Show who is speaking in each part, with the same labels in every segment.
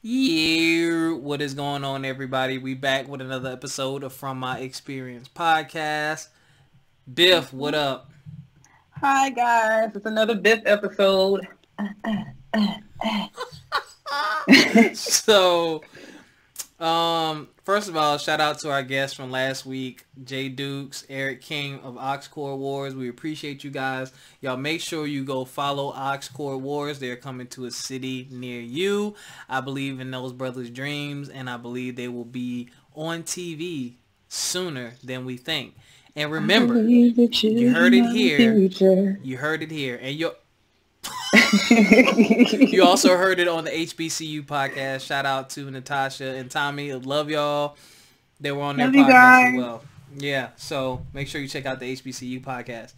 Speaker 1: Yeah, what is going on, everybody? We back with another episode of From My Experience podcast. Biff, what up?
Speaker 2: Hi guys, it's another Biff episode.
Speaker 1: So, first of all, shout out to our guests from last week, Jay Dukes, Eric King of Oxcore Wars. We appreciate you guys. Y'all make sure you go follow Oxcore Wars. They're coming to a city near you. I believe in those brothers' dreams, and I believe they will be on TV sooner than we think. And remember, you heard it here. You heard it here. And you also heard it on the HBCU podcast. Shout out to Natasha and Tommy. Love y'all. They were on their podcast as well. Yeah, so make sure you check out the HBCU podcast.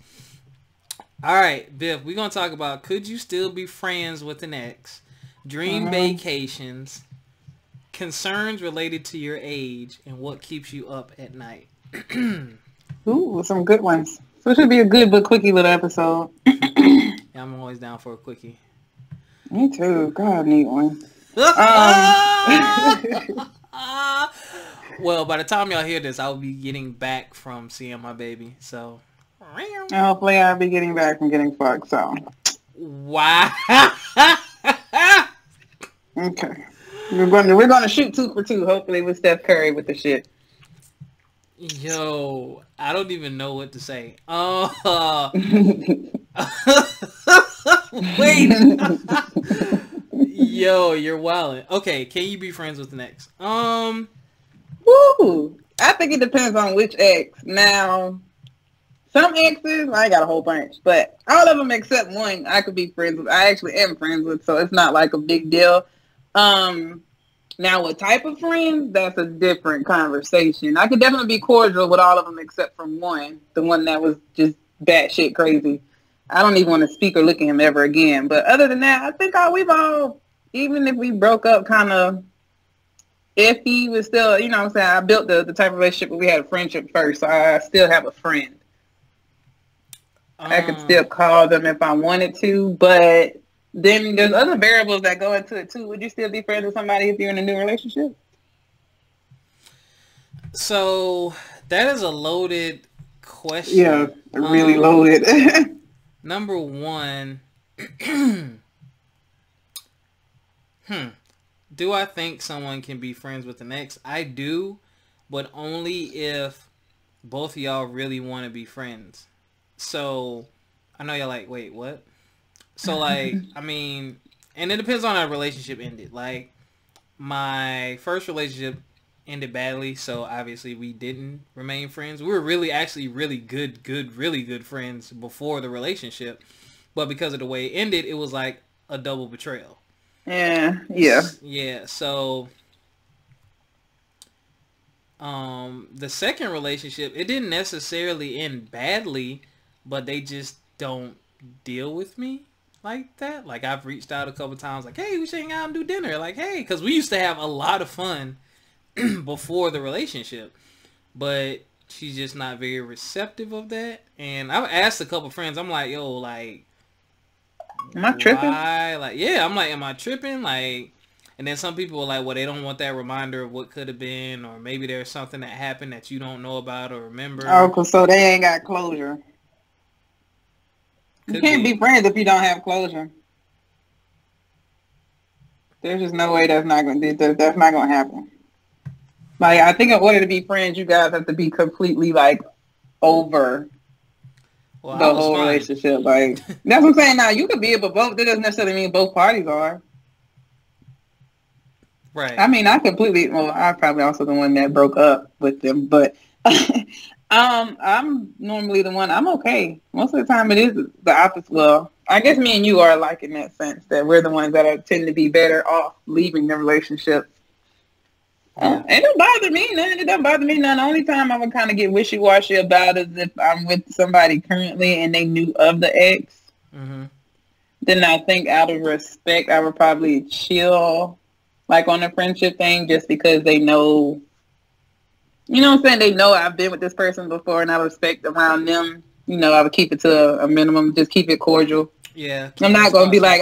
Speaker 1: All right, Biff, we're going to talk about could you still be friends with an ex, dream vacations, concerns related to your age, and what keeps you up at night.
Speaker 2: Ooh, some good ones. So it should be a good but quickie little episode.
Speaker 1: Yeah, I'm always down for a quickie.
Speaker 2: Me too. God, I need one.
Speaker 1: Well, by the time y'all hear this, I'll be getting back from seeing my baby. So,
Speaker 2: hopefully I'll be getting back from getting fucked. So,
Speaker 1: wow.
Speaker 2: Okay, we're gonna shoot 2 for 2. Hopefully with Steph Curry with the shit.
Speaker 1: Yo, I don't even know what to say. Wait. Yo, you're wildin'. Okay, can you be friends with an ex?
Speaker 2: Woo! I think it depends on which ex. Now, some exes, I got a whole bunch, but all of them except one I could be friends with. I actually am friends with, so it's not like a big deal. Now, what type of friends? That's a different conversation. I could definitely be cordial with all of them except for one, the one that was just batshit crazy. I don't even want to speak or look at him ever again. But other than that, I think we've all, even if we broke up kind of, if he was still, you know what I'm saying, I built the type of relationship where we had a friendship first, so I still have a friend. I could still call them if I wanted to, but then there's other variables that go into it too. Would you still be friends with somebody if you're in a new relationship?
Speaker 1: So that is a loaded question.
Speaker 2: Yeah, really loaded.
Speaker 1: Number one, do I think someone can be friends with an ex? I do, but only if both of y'all really want to be friends. So I know y'all like, wait, what? So, like, I mean, and it depends on how the relationship ended. Like, my first relationship ended badly, so obviously we didn't remain friends. We were really good friends before the relationship. But because of the way it ended, it was like a double betrayal.
Speaker 2: Yeah.
Speaker 1: Yeah, so the second relationship, it didn't necessarily end badly, but they just don't deal with me like that. Like, I've reached out a couple times like, hey, we should hang out and do dinner. Like, hey, because we used to have a lot of fun before the relationship, but she's just not very receptive of that. And I've asked a couple friends, I'm like, yo, like,
Speaker 2: am I tripping?
Speaker 1: Like, yeah, I'm like, am I tripping? Like, and then some people are like, well, they don't want that reminder of what could have been, or maybe there's something that happened that you don't know about or remember.
Speaker 2: Oh, so they ain't got closure. You can't be friends if you don't have closure. There's just no way that's not going to happen. Like, I think in order to be friends, you guys have to be completely, like, over the whole relationship. Like, that's what I'm saying. Now, you could be, but both, that doesn't necessarily mean both parties are.
Speaker 1: Right.
Speaker 2: I mean, I'm probably also the one that broke up with them, but I'm normally the one. I'm okay. Most of the time it is the opposite. Well, I guess me and you are alike in that sense, that we're the ones that tend to be better off leaving the relationship. It don't bother me none. It don't bother me none. The only time I would kind of get wishy-washy about is if I'm with somebody currently and they knew of the ex. Mm-hmm. Then I think out of respect, I would probably chill, like, on the friendship thing, just because they know, you know what I'm saying? They know I've been with this person before, and I respect around them. You know, I would keep it to a minimum, just keep it cordial.
Speaker 1: Yeah.
Speaker 2: I'm not going to be like,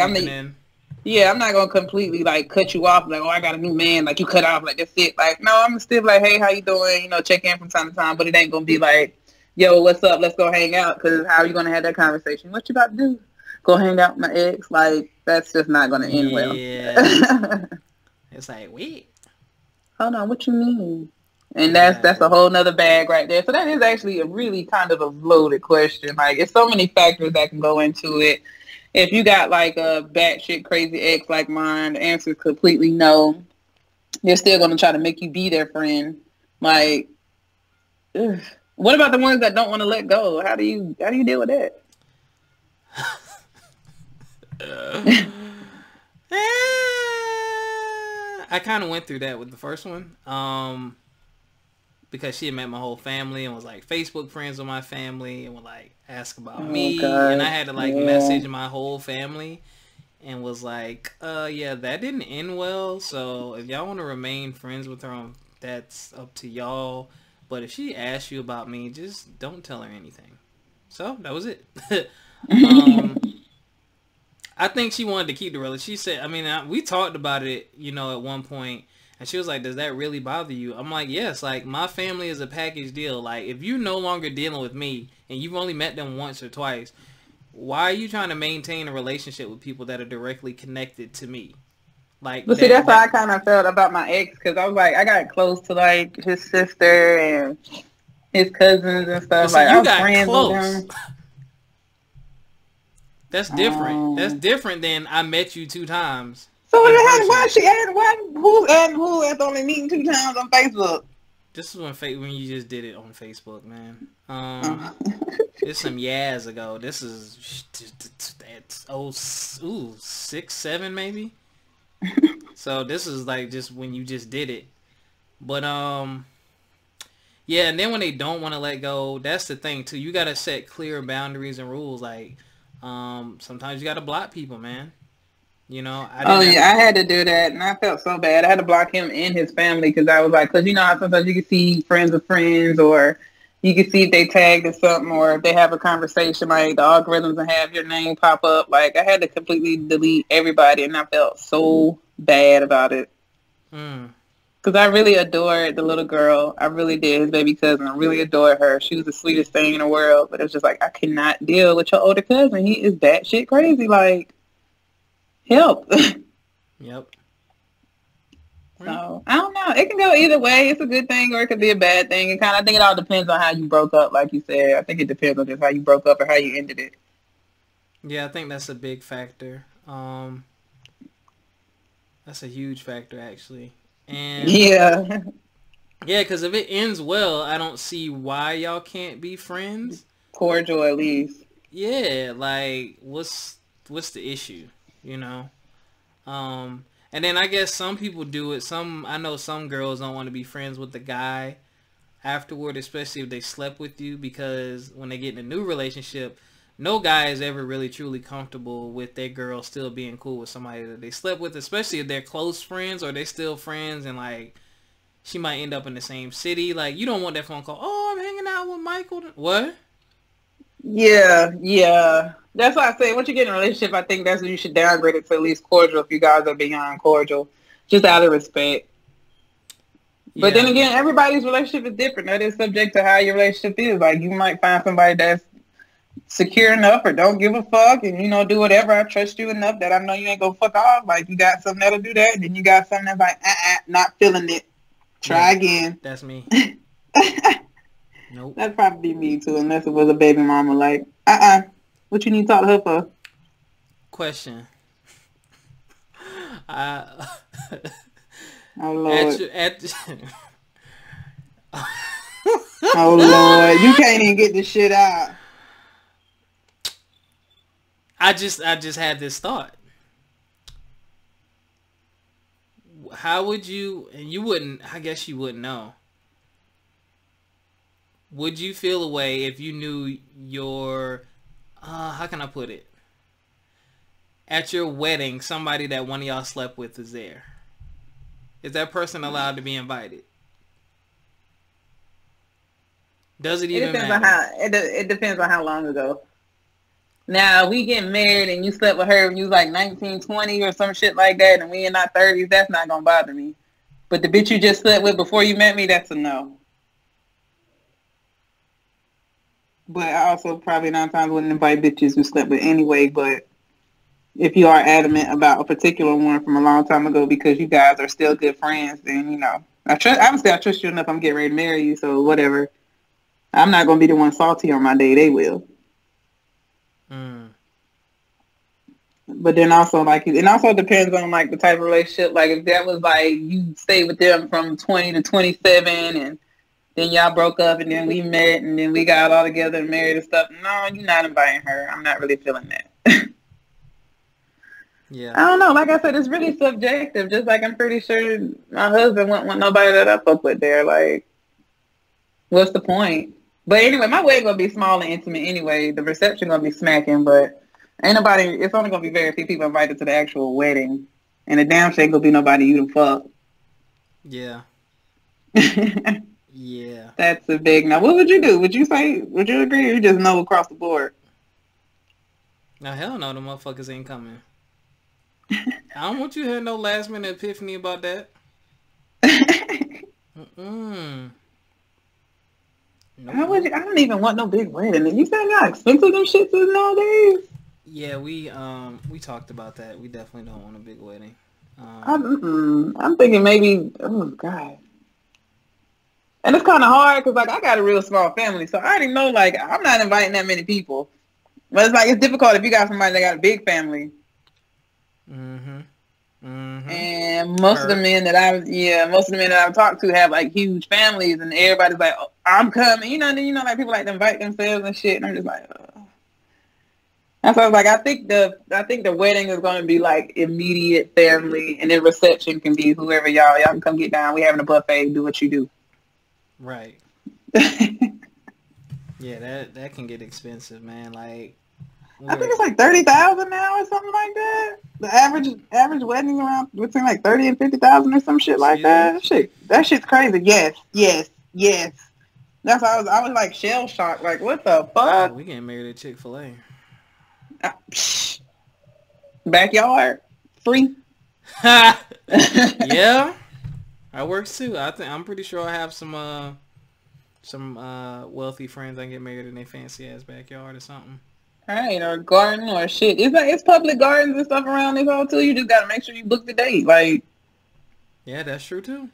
Speaker 2: Yeah, I'm not gonna completely like cut you off. Like, oh, I got a new man. Like, you cut off. Like, that's it. Like, no, I'm still like, hey, how you doing? You know, check in from time to time. But it ain't gonna be like, yo, what's up? Let's go hang out. Because how are you gonna have that conversation? What you about to do? Go hang out with my ex? Like, that's just not gonna end well.
Speaker 1: Yeah. It's like, wait.
Speaker 2: Hold on, what you mean? And that's
Speaker 1: Exactly.
Speaker 2: a whole nother bag right there. So that is actually a really kind of a loaded question. Like, it's so many factors that can go into it. If you got like a batshit crazy ex like mine, the answer is completely no. They're still gonna try to make you be their friend. Like, ugh. What about the ones that don't want to let go? How do you deal with that?
Speaker 1: I kind of went through that with the first one. Because she had met my whole family and was like Facebook friends with my family and would like ask about
Speaker 2: Oh
Speaker 1: me, and I
Speaker 2: God.
Speaker 1: had to like
Speaker 2: Yeah.
Speaker 1: message my whole family and was like, yeah, that didn't end well, so if y'all want to remain friends with her, that's up to y'all, but if she asks you about me, just don't tell her anything. So that was it. I think she wanted to keep the relationship. She said, I mean, we talked about it, you know, at one point, and she was like, does that really bother you? I'm like, yes, like, my family is a package deal. Like, if you're no longer dealing with me, and you've only met them once or twice, why are you trying to maintain a relationship with people that are directly connected to me? Like,
Speaker 2: But see, that's how I kind of felt about my ex, because I was like, I got close to like his sister and his cousins and
Speaker 1: but
Speaker 2: stuff.
Speaker 1: see,
Speaker 2: Like, I
Speaker 1: you
Speaker 2: was
Speaker 1: got
Speaker 2: friends with
Speaker 1: close.
Speaker 2: them.
Speaker 1: That's different. That's different than I met you 2 times
Speaker 2: So
Speaker 1: in
Speaker 2: why
Speaker 1: person.
Speaker 2: she added who at only meeting 2 times on Facebook?
Speaker 1: This is when you just did it on Facebook, man.
Speaker 2: Oh.
Speaker 1: This some years ago. This is that's 6, 7 maybe. So this is like just when you just did it. But yeah, and then when they don't want to let go, that's the thing too. You gotta set clear boundaries and rules. Like sometimes you gotta block people, man. You know, I
Speaker 2: Oh
Speaker 1: didn't have
Speaker 2: yeah, I had to do that, and I felt so bad. I had to block him and his family because I was like, because you know how sometimes you can see friends of friends, or you can see if they tagged or something, or if they have a conversation, like the algorithms will have your name pop up. Like I had to completely delete everybody, and I felt so bad about it
Speaker 1: mm,
Speaker 2: because I really adored the little girl. I really did, his baby cousin. I really adored her. She was the sweetest thing in the world. But it was just like I cannot deal with your older cousin. He is batshit crazy. Like help.
Speaker 1: yep.
Speaker 2: So I don't know. It can go either way. It's a good thing or it could be a bad thing. I think it all depends on how you broke up, like you said. I think it depends on just how you broke up or how you ended it.
Speaker 1: Yeah, I think that's a big factor. That's a huge factor actually. And
Speaker 2: Yeah.
Speaker 1: yeah, because if it ends well, I don't see why y'all can't be friends.
Speaker 2: Cordial at least.
Speaker 1: Yeah, like what's the issue, you know? And then I guess some people do it. I know some girls don't want to be friends with the guy afterward, especially if they slept with you, because when they get in a new relationship, no guy is ever really truly comfortable with their girl still being cool with somebody that they slept with, especially if they're close friends or they still friends and like she might end up in the same city. Like you don't want that phone call. Oh, I'm hanging out with Michael. What?
Speaker 2: Yeah, yeah. That's why I say once you get in a relationship, I think that's when you should downgrade it to at least cordial if you guys are beyond cordial. Just out of respect. But then
Speaker 1: Yeah.
Speaker 2: again, everybody's relationship is different. That is subject to how your relationship is. Like you might find somebody that's secure enough or don't give a fuck and you know do whatever. I trust you enough that I know you ain't gonna fuck off. Like you got something that'll do that, and then you got something that's like not feeling it. Try
Speaker 1: Yeah.
Speaker 2: again.
Speaker 1: That's me. Nope.
Speaker 2: That'd probably be me too, unless it was a baby mama. Like what you need to talk to her for?
Speaker 1: Question. Uh,
Speaker 2: Oh Lord.
Speaker 1: at
Speaker 2: Oh Lord, you can't even get this shit out.
Speaker 1: I just had this thought. How would you, and you wouldn't, I guess you wouldn't know. Would you feel a way if you knew your, how can I put it? At your wedding, somebody that one of y'all slept with is there. Is that person allowed to be invited? Does it even matter?
Speaker 2: It depends on how long ago. Now, we get married and you slept with her when you was like 19, 20 or some shit like that, and we in our 30s, that's not going to bother me. But the bitch you just slept with before you met me, that's a no. But I also probably 9 times wouldn't invite bitches who slept with anyway, but if you are adamant about a particular one from a long time ago because you guys are still good friends, then, you know, I trust you enough I'm getting ready to marry you, so whatever. I'm not going to be the one salty on my day. They will. But then also, like, it also depends on, like, the type of relationship. Like, if that was, like, you stayed with them from 20 to 27 and then y'all broke up and then we met and then we got all together and married and stuff. No, you're not inviting her. I'm not really feeling that.
Speaker 1: Yeah.
Speaker 2: I don't know. Like I said, it's really subjective. Just like I'm pretty sure my husband wouldn't want nobody that I fuck with there. Like, what's the point? But anyway, my wedding gonna be small and intimate anyway. The reception gonna be smacking, but ain't nobody. It's only gonna be very few people invited to the actual wedding, and the damn shit gonna be nobody you to fuck.
Speaker 1: Yeah. Yeah.
Speaker 2: That's a big no. What would you do? Would you agree, or you just no across the board?
Speaker 1: Now, hell no, the motherfuckers ain't coming. I don't want you to have no last minute epiphany about that.
Speaker 2: Nope. How would you? I don't even want no big wedding. You saying how expensive them shits is nowadays?
Speaker 1: Yeah, we talked about that. We definitely don't want a big wedding.
Speaker 2: I'm thinking maybe. Oh God. And it's kind of hard because like I got a real small family, so I already know like I'm not inviting that many people. But it's like it's difficult if you got somebody that got a big family. And most of the men that I've talked to have like huge families, and everybody's like, oh, "I'm coming," you know. And then like people like to invite themselves and shit, and I'm just like, That's why I was like, I think the wedding is going to be like immediate family, and then reception can be whoever y'all can come get down. We having a buffet. Do what you do.
Speaker 1: Right. Yeah, that can get expensive, man. Like,
Speaker 2: I think it's like 30,000 now or something like that. The average wedding around between like 30 and 50,000 or some shit like that. That shit's crazy. Yes. That's why I was like shell shocked. Like, what the fuck?
Speaker 1: We getting married at Chick-fil-A.
Speaker 2: Backyard free.
Speaker 1: Yeah, that works too. I'm pretty sure I have some wealthy friends I can get married in their fancy ass backyard or something. Right,
Speaker 2: or garden or shit. It's public gardens and stuff around this hole too. You just gotta make sure you book the date. Like,
Speaker 1: yeah, that's true too.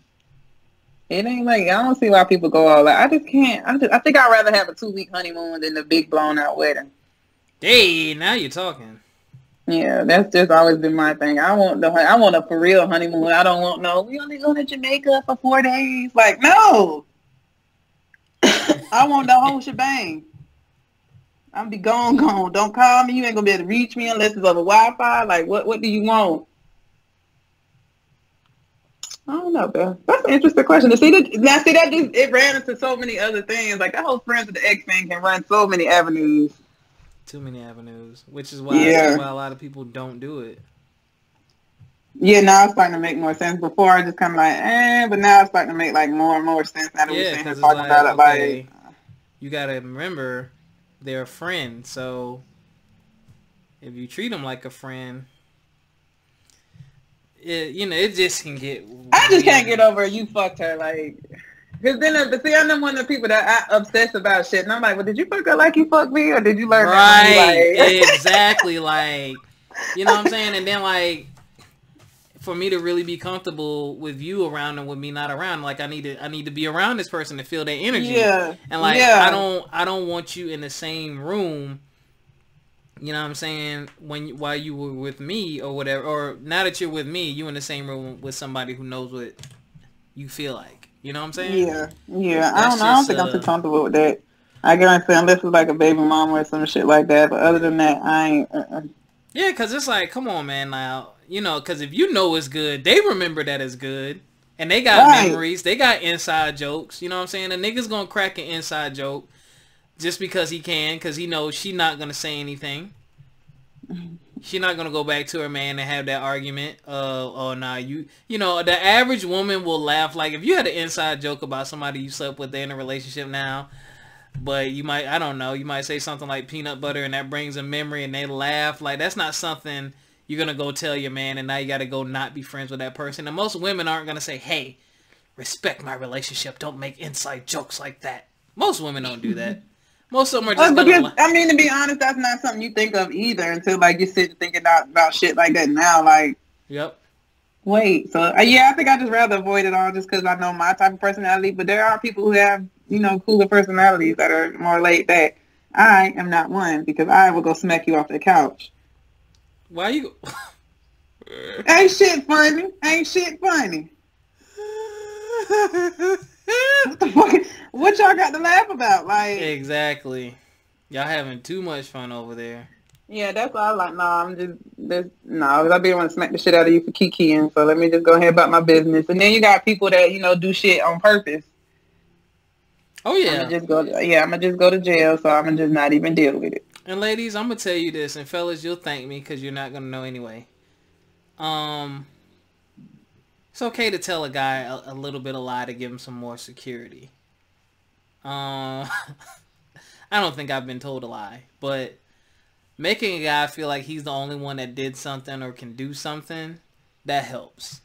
Speaker 2: It ain't like I don't see why people go all that. I just can't. I think I'd rather have a 2-week honeymoon than the big blown out wedding.
Speaker 1: Hey, now you're talking.
Speaker 2: Yeah, that's just always been my thing. I want a for real honeymoon. I don't want we only go to Jamaica for 4 days. Like, no. I want the whole shebang. I'm be gone. Don't call me. You ain't gonna be able to reach me unless it's over Wi-Fi. Like, what do you want? I don't know, Bill. That's an interesting question. It ran into so many other things. Like that whole friends with the X thing can run so many avenues.
Speaker 1: Too many avenues, which is why a lot of people don't do it.
Speaker 2: Yeah, now it's starting to make more sense. Before I just kind of like, but now it's starting to make like more and more sense now that we're sitting here talking about it. Like,
Speaker 1: you gotta remember, they're a friend, so if you treat them like a friend, it just can get.
Speaker 2: I just can't get over you fucked her, like. Because then, I'm one of the people that I obsess about shit. And I'm like, well, did you fuck her like you fucked me? Or did you learn that?
Speaker 1: Right. Exactly. Like, you know what I'm saying? And then, like, for me to really be comfortable with you around and with me not around, like, I need to be around this person to feel their energy. Yeah. And, like, I don't want you in the same room, you know what I'm saying, while you were with me or whatever. Or now that you're with me, you in the same room with somebody who knows what you feel like. You know what I'm saying?
Speaker 2: Yeah. I don't think I'm too comfortable with that. I guarantee unless it's like a baby mama or some shit like that. But other than that, I ain't.
Speaker 1: Yeah, because it's like, come on, man. Now, because if you know it's good, they remember that it's good. And they got memories. They got inside jokes. You know what I'm saying? A nigga's going to crack an inside joke just because he can. Because he knows she's not going to say anything. She's not going to go back to her man and have that argument. The average woman will laugh. Like, if you had an inside joke about somebody you slept with, they're in a relationship now, But you might, I don't know, you might say something like peanut butter and that brings a memory and they laugh. Like, that's not something you're going to go tell your man and now you got to go not be friends with that person. And most women aren't going to say, hey, respect my relationship. Don't make inside jokes like that. Most women don't do that. Most of them are just
Speaker 2: because, I mean, to be honest, that's not something you think of either until, like, you sit and think about shit like that now. Like,
Speaker 1: yep.
Speaker 2: Wait, so, yeah, I think I just rather avoid it all just because I know my type of personality. But there are people who have, you know, cooler personalities that are more laid back. I am not one because I will go smack you off the couch.
Speaker 1: Why you...
Speaker 2: Ain't shit funny. Ain't shit funny. What the fuck? What y'all got to laugh about? Like,
Speaker 1: exactly. Y'all having too much fun over there. Yeah,
Speaker 2: that's why I was like, I be want to smack the shit out of you for kikiing, so let me just go ahead about my business. And then you got people that, you know, do shit on purpose.
Speaker 1: Oh, yeah.
Speaker 2: I'm gonna just go to jail, so I'm gonna just not even deal with it.
Speaker 1: And ladies, I'm gonna tell you this, and fellas, you'll thank me because you're not gonna know anyway. It's okay to tell a guy a little bit of lie to give him some more security. I don't think I've been told a lie, but making a guy feel like he's the only one that did something or can do something, that helps.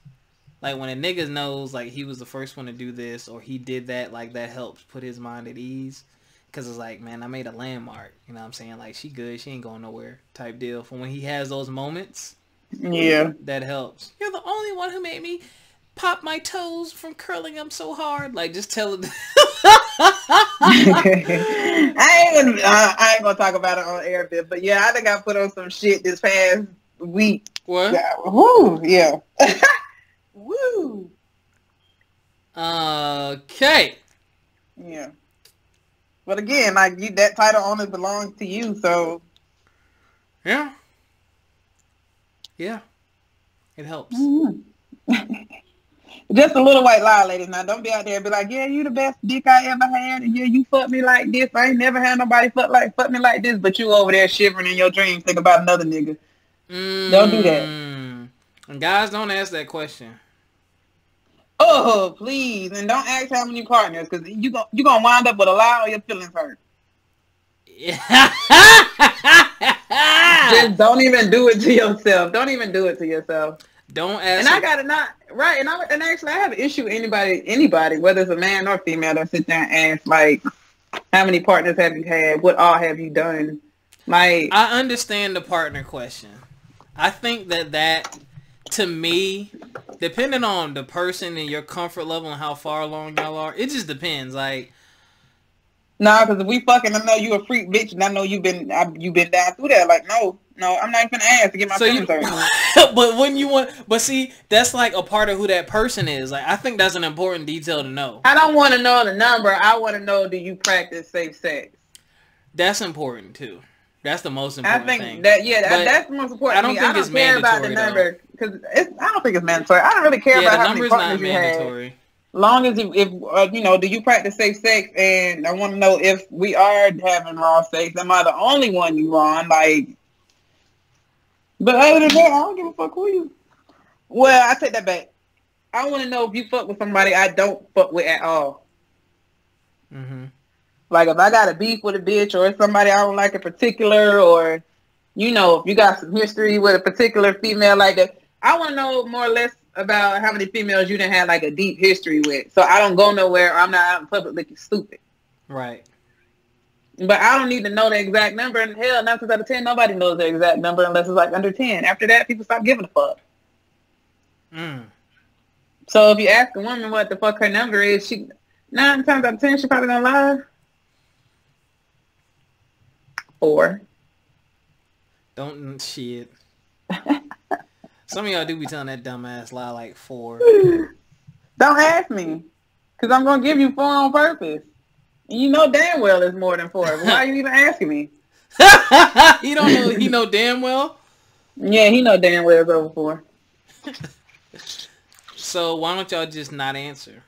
Speaker 1: Like, when a nigga knows, like, he was the first one to do this or he did that, like, that helps put his mind at ease. Because it's like, man, I made a landmark. You know what I'm saying? Like, she good. She ain't going nowhere type deal. For when he has those moments,
Speaker 2: yeah,
Speaker 1: that helps. You're the only one who made me pop my toes from curling them so hard. Like, just tell it. I ain't gonna talk about it on air, but yeah, I think I put on some shit this past week.
Speaker 2: What? Woo, yeah. Woo.
Speaker 1: Okay.
Speaker 2: Yeah. But again, like, that title only belongs to you, so.
Speaker 1: Yeah. Yeah. It helps.
Speaker 2: Mm-hmm. Just a little white lie, ladies. Now, don't be out there and be like, yeah, you the best dick I ever had, and yeah, you fucked me like this. I ain't never had nobody fuck me like this, but you over there shivering in your dreams thinking about another nigga. Don't do that.
Speaker 1: And guys, don't ask that question.
Speaker 2: Oh, please. And don't ask how many partners, because you gonna wind up with a lie or your feelings hurt. Just don't even do it to yourself. Don't even do it to yourself.
Speaker 1: Don't ask.
Speaker 2: And I got it not right. And actually, I have an issue with anybody, whether it's a man or female, that sit there and ask, like, how many partners have you had? What all have you done? Like,
Speaker 1: I understand the partner question. I think that to me, depending on the person and your comfort level and how far along y'all are, it just depends. Like,
Speaker 2: nah, because if we fucking, I know you a freak bitch, and I know you've been down through that. Like, no, I'm not even gonna ask to get my feelings hurt.
Speaker 1: But when you want, but see, that's like a part of who that person is. Like, I think that's an important detail to know.
Speaker 2: I don't want to know the number. I want to know, do you practice safe sex?
Speaker 1: That's important too. That's the most important thing.
Speaker 2: I think that's the most important.
Speaker 1: I don't think it's mandatory
Speaker 2: about the number because I don't think it's mandatory. I don't really care about how many partners you have. Long as if you know, do you practice safe sex? And I want to know if we are having raw sex, am I the only one you on? Like, but other than that, I don't give a fuck who you. Well, I take that back. I want to know if you fuck with somebody I don't fuck with at all.
Speaker 1: Mm-hmm.
Speaker 2: Like, if I got a beef with a bitch or somebody I don't like in particular, or, you know, if you got some history with a particular female like that, I want to know more or less about how many females you done had, like, a deep history with. So I don't go nowhere or I'm not out in public looking stupid.
Speaker 1: Right.
Speaker 2: But I don't need to know the exact number. And hell, 9 times out of 10, nobody knows the exact number unless it's, like, under 10. After that, people stop giving a fuck. So if you ask a woman what the fuck her number is, 9 times out of 10, she probably gonna lie. 4.
Speaker 1: Don't shit. Some of y'all do be telling that dumbass lie like 4.
Speaker 2: Don't ask me, cause I'm gonna give you 4 on purpose. And you know damn well it's more than 4. Why are you even asking me?
Speaker 1: He don't know. He know damn well.
Speaker 2: Yeah, he know damn well it's over 4.
Speaker 1: So why don't y'all just not answer?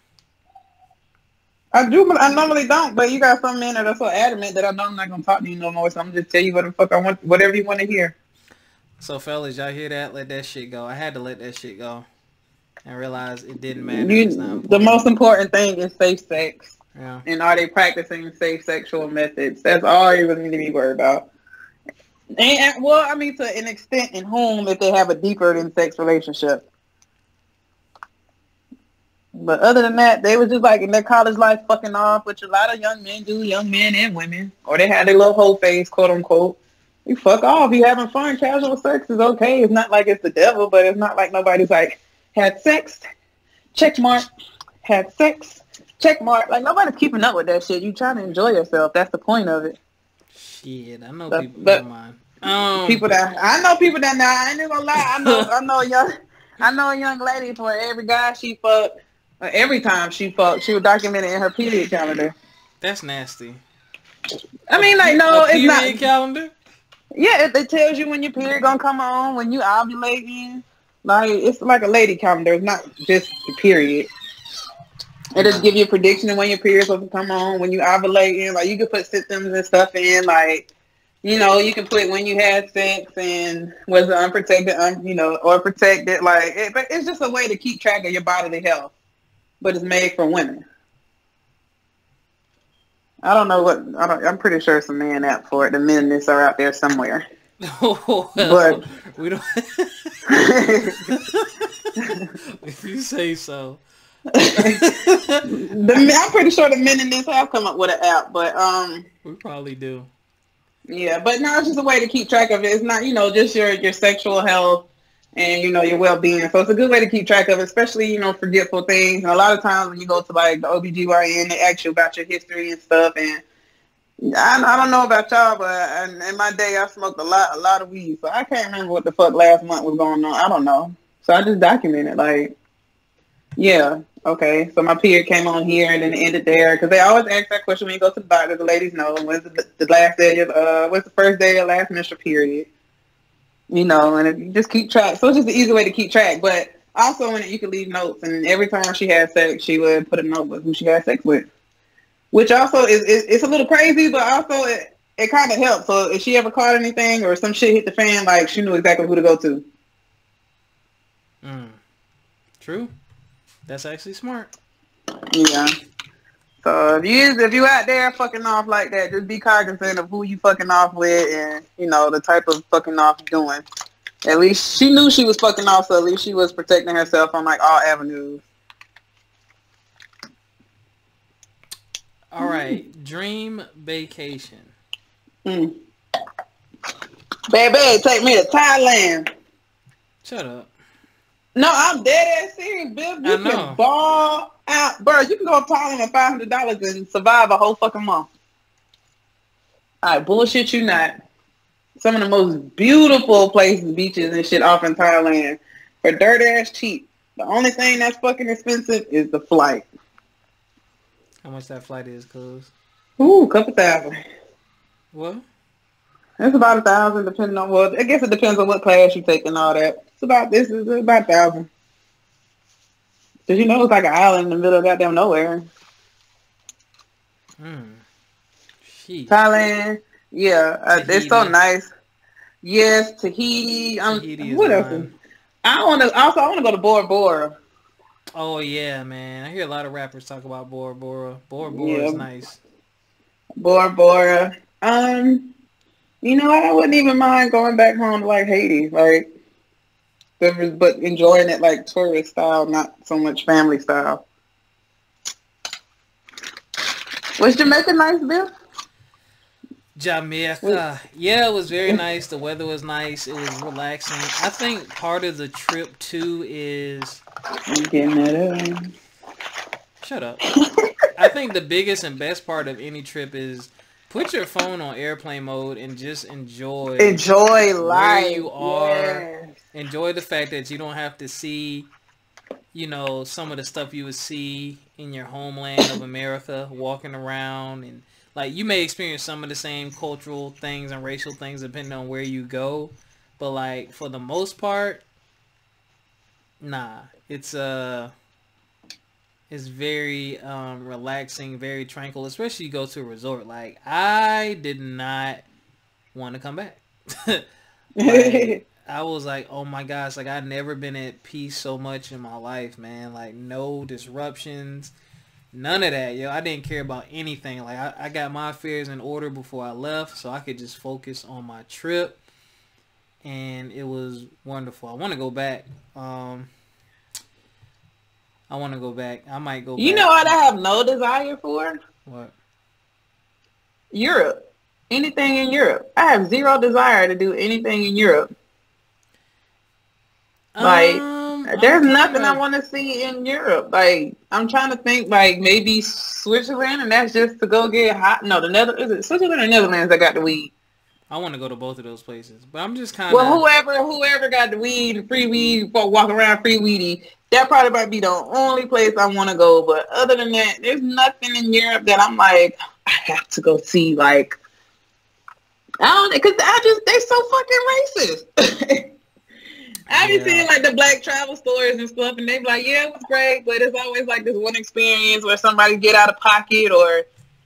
Speaker 2: I do, but I normally don't. But you got some men that are so adamant that I know I'm not gonna talk to you no more. So I'm just tell you what the fuck I want, whatever you want to hear.
Speaker 1: So fellas, y'all hear that? Let that shit go. I had to let that shit go and realize it didn't matter.
Speaker 2: The most important thing is safe sex.
Speaker 1: Yeah.
Speaker 2: And are they practicing safe sexual methods? That's all you really need to be worried about. And well, I mean, to an extent, in whom if they have a deeper than sex relationship. But other than that, they was just like in their college life fucking off, which a lot of young men do, young men and women. Or they had their little whole face, quote unquote. You fuck off. You having fun. Casual sex is okay. It's not like it's the devil, but it's not like nobody's like, had sex, check mark. Had sex, check mark. Like, nobody's keeping up with that shit. You trying to enjoy yourself. That's the point of it.
Speaker 1: Shit, I know people.
Speaker 2: But
Speaker 1: Never mind.
Speaker 2: People that I know people that now. I ain't even gonna lie. I know a young lady for every guy she fucked. Every time she fucked, she would document it in her period calendar.
Speaker 1: That's nasty.
Speaker 2: I mean, like, no, it's not.
Speaker 1: Period calendar?
Speaker 2: Yeah, it tells you when your period gonna come on, when you ovulating. Like, it's like a lady calendar. It's not just the period. It just give you a prediction of when your period's supposed to come on, when you ovulating. Like, you can put symptoms and stuff in. Like, you know, you can put when you had sex and was it unprotected, or protected. Like, but it's just a way to keep track of your bodily health. But it's made for women. I don't know I'm pretty sure it's a man app for it. The men are out there somewhere.
Speaker 1: Oh, well, but we don't. If you say so.
Speaker 2: I'm pretty sure the men in this have come up with an app, but
Speaker 1: we probably do.
Speaker 2: Yeah, but no, it's just a way to keep track of it. It's not, just your sexual health and your well-being. So it's a good way to keep track of it, especially forgetful things. And a lot of times when you go to like the OBGYN, they ask you about your history and stuff. And I don't know about y'all, but in my day I smoked a lot of weed, so I can't remember what the fuck last month was going on. I don't know, so I just documented like. Yeah, okay. So my period came on here and then it ended there. Because they always ask that question when you go to the doctor. The ladies know when's the last day of, what's the first day of last menstrual period. And you just keep track. So it's just an easy way to keep track. But also in it, you can leave notes. And every time she had sex, she would put a note with who she had sex with. Which also it's a little crazy, but also it kind of helps. So if she ever caught anything or some shit hit the fan, like she knew exactly who to go to.
Speaker 1: True. That's actually smart.
Speaker 2: Yeah. So if you out there fucking off like that, just be cognizant of who you fucking off with and, the type of fucking off you're doing. At least she knew she was fucking off, so at least she was protecting herself on like all avenues.
Speaker 1: All right. Dream vacation.
Speaker 2: Baby, take me to Thailand.
Speaker 1: Shut up.
Speaker 2: No, I'm dead ass serious, Bill. You can ball out. Bro, you can go to Thailand with $500 and survive a whole fucking month. Alright, bullshit you not. Some of the most beautiful places, beaches and shit off in Thailand for dirt ass cheap. The only thing that's fucking expensive is the flight.
Speaker 1: How much that flight is, cuz?
Speaker 2: Ooh, a couple thousand.
Speaker 1: What?
Speaker 2: It's about 1,000 depending on I guess it depends on what class you take and all that. It's about 1,000. Cause it's like an island in the middle of goddamn nowhere. Thailand, yeah, it's so nice. Yes, Tahiti.
Speaker 1: Tahiti
Speaker 2: what else? I want to go to Bora Bora.
Speaker 1: Oh yeah, man. I hear a lot of rappers talk about Bora Bora. Bora Bora is nice.
Speaker 2: Bora Bora. I wouldn't even mind going back home to like Haiti, like, but enjoying it like tourist style, not so much family style. Was Jamaica nice, Bill?
Speaker 1: Jamaica. Yeah, it was very nice. The weather was nice. It was relaxing. I think part of the trip too is...
Speaker 2: I'm getting that up.
Speaker 1: Shut up. I think the biggest and best part of any trip is put your phone on airplane mode and just enjoy
Speaker 2: life.
Speaker 1: Where you are.
Speaker 2: Yes.
Speaker 1: Enjoy the fact that you don't have to see, some of the stuff you would see in your homeland of America, walking around. And, like, you may experience some of the same cultural things and racial things depending on where you go. But, like, for the most part, nah. It's very relaxing, very tranquil, especially you go to a resort. Like, I did not want to come back. Like, I was like, oh my gosh, like I'd never been at peace so much in my life, man. Like, no disruptions. None of that, yo. I didn't care about anything. Like, I got my affairs in order before I left, so I could just focus on my trip. And it was wonderful. I want to go back. I want to go back. I might go back.
Speaker 2: You know what I have no desire for?
Speaker 1: What?
Speaker 2: Europe. Anything in Europe. I have zero desire to do anything in Europe. Like, there's nothing I want to see in Europe. Like, I'm trying to think, like, maybe Switzerland, and that's just to go get hot. No, is it Switzerland or Netherlands that got the weed?
Speaker 1: I want to go to both of those places, but I'm just kind of...
Speaker 2: Well, whoever got the weed, free weed, walk around free weedy, that probably might be the only place I want to go. But other than that, there's nothing in Europe that I'm like, I have to go see. Like, I don't, because they so fucking racist. I be seeing like the black travel stories and stuff, and they be like, yeah, it was great, but it's always like this one experience where somebody get out of pocket, or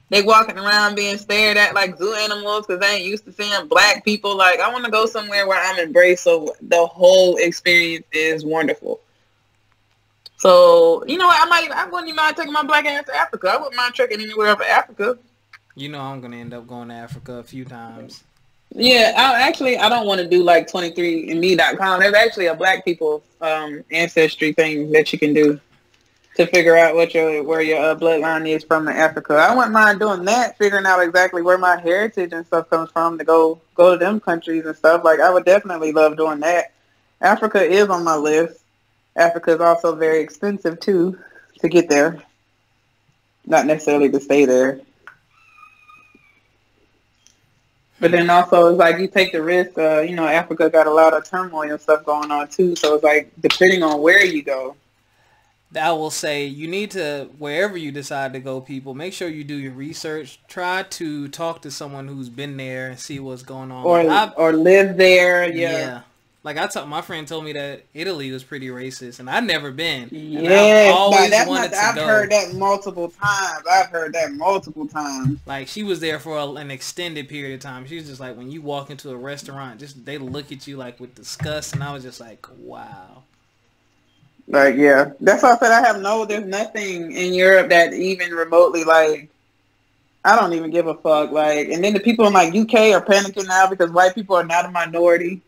Speaker 2: they walking around being stared at like zoo animals because they ain't used to seeing black people. Like, I want to go somewhere where I'm embraced, so the whole experience is wonderful. So, you know what, I wouldn't even mind taking my black ass to Africa. I wouldn't mind trekking anywhere over Africa.
Speaker 1: You know I'm going to end up going to Africa a few times.
Speaker 2: Yeah, I don't want to do like 23andme.com. There's actually a black people ancestry thing that you can do to figure out where your bloodline is from in Africa. I wouldn't mind doing that, figuring out exactly where my heritage and stuff comes from to go to them countries and stuff. Like, I would definitely love doing that. Africa is on my list. Africa is also very expensive too to get there. Not necessarily to stay there. But then also, it's like you take the risk. Africa got a lot of turmoil and stuff going on too. So it's like, depending on where you go.
Speaker 1: I will say, you need to, wherever you decide to go, people, make sure you do your research. Try to talk to someone who's been there and see what's going on.
Speaker 2: Or live there.
Speaker 1: Yeah. Like, my friend told me that Italy was pretty racist, and I've never been.
Speaker 2: Yeah, I've heard that multiple times.
Speaker 1: Like, she was there for an extended period of time. She was just like, when you walk into a restaurant, they look at you like with disgust, and I was just like, wow.
Speaker 2: Like, yeah, that's why I said there's nothing in Europe that even remotely, like, I don't even give a fuck. Like, and then the people in like UK are panicking now because white people are not a minority.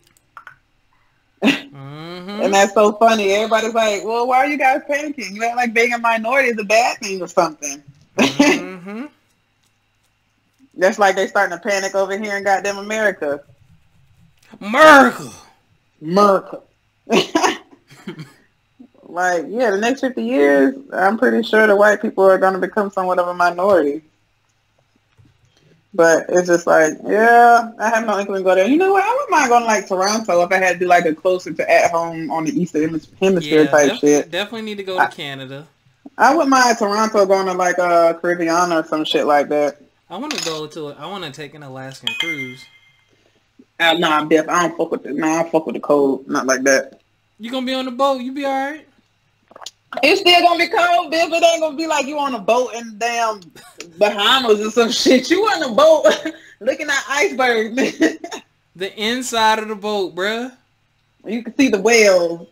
Speaker 1: Mm-hmm.
Speaker 2: And that's so funny. Everybody's like, well, why are you guys panicking? You act like being a minority is a bad thing or something.
Speaker 1: Mm-hmm.
Speaker 2: That's like they starting to panic over here in goddamn America.
Speaker 1: America.
Speaker 2: Like, yeah, the next 50 years, I'm pretty sure the white people are going to become somewhat of a minority. But it's just like, yeah, I have no inkling to go there. You know what? I wouldn't mind going to like Toronto if I had to do like a closer to at home on the Eastern Hemisphere type shit.
Speaker 1: Definitely need to go to Canada.
Speaker 2: I wouldn't mind Toronto going to like Caribbean or some shit like that.
Speaker 1: I want to take an Alaskan cruise.
Speaker 2: Nah, Bff, I don't fuck with the cold. Not like that.
Speaker 1: You gonna be on the boat? You be alright?
Speaker 2: It's still gonna be cold, Bff. It ain't gonna be like you on a boat in damn Bahamas or some shit. You on a boat looking at icebergs.
Speaker 1: The inside of the boat, bruh.
Speaker 2: You can see the whales.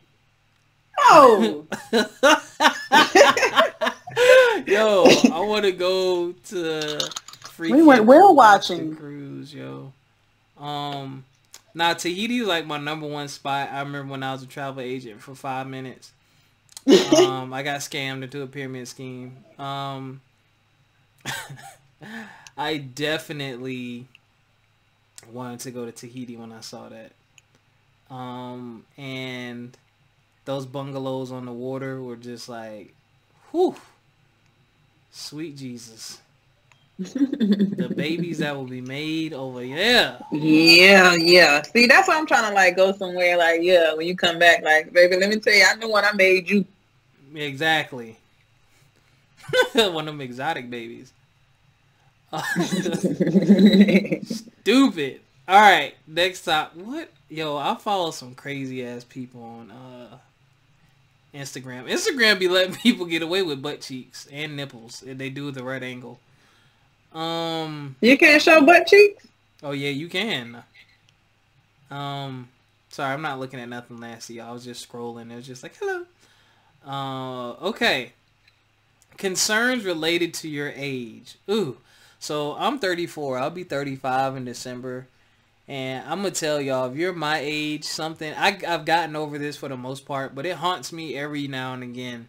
Speaker 2: Oh.
Speaker 1: Yo, I want to go to
Speaker 2: we went whale watching
Speaker 1: cruise, yo. Tahiti is like my number one spot. I remember when I was a travel agent for 5 minutes. I got scammed into a pyramid scheme. I definitely wanted to go to Tahiti when I saw that. And those bungalows on the water were just like, whew, sweet Jesus. The babies that will be made over there.
Speaker 2: Yeah. See, that's why I'm trying to like go somewhere like, yeah, when you come back, like, baby, let me tell you, I know what I made you.
Speaker 1: Exactly. One of them exotic babies. Stupid. All right, next up. What? Yo, I follow some crazy ass people on Instagram. Instagram be letting people get away with butt cheeks and nipples if they do the right angle.
Speaker 2: You can't show butt cheeks?
Speaker 1: Oh yeah, you can. Sorry, I'm not looking at nothing nasty. I was just scrolling. It was just like, hello. Okay. Concerns related to your age. Ooh. So I'm 34. I'll be 35 in December. And I'm going to tell y'all, if you're my age, something... I've gotten over this for the most part, but it haunts me every now and again.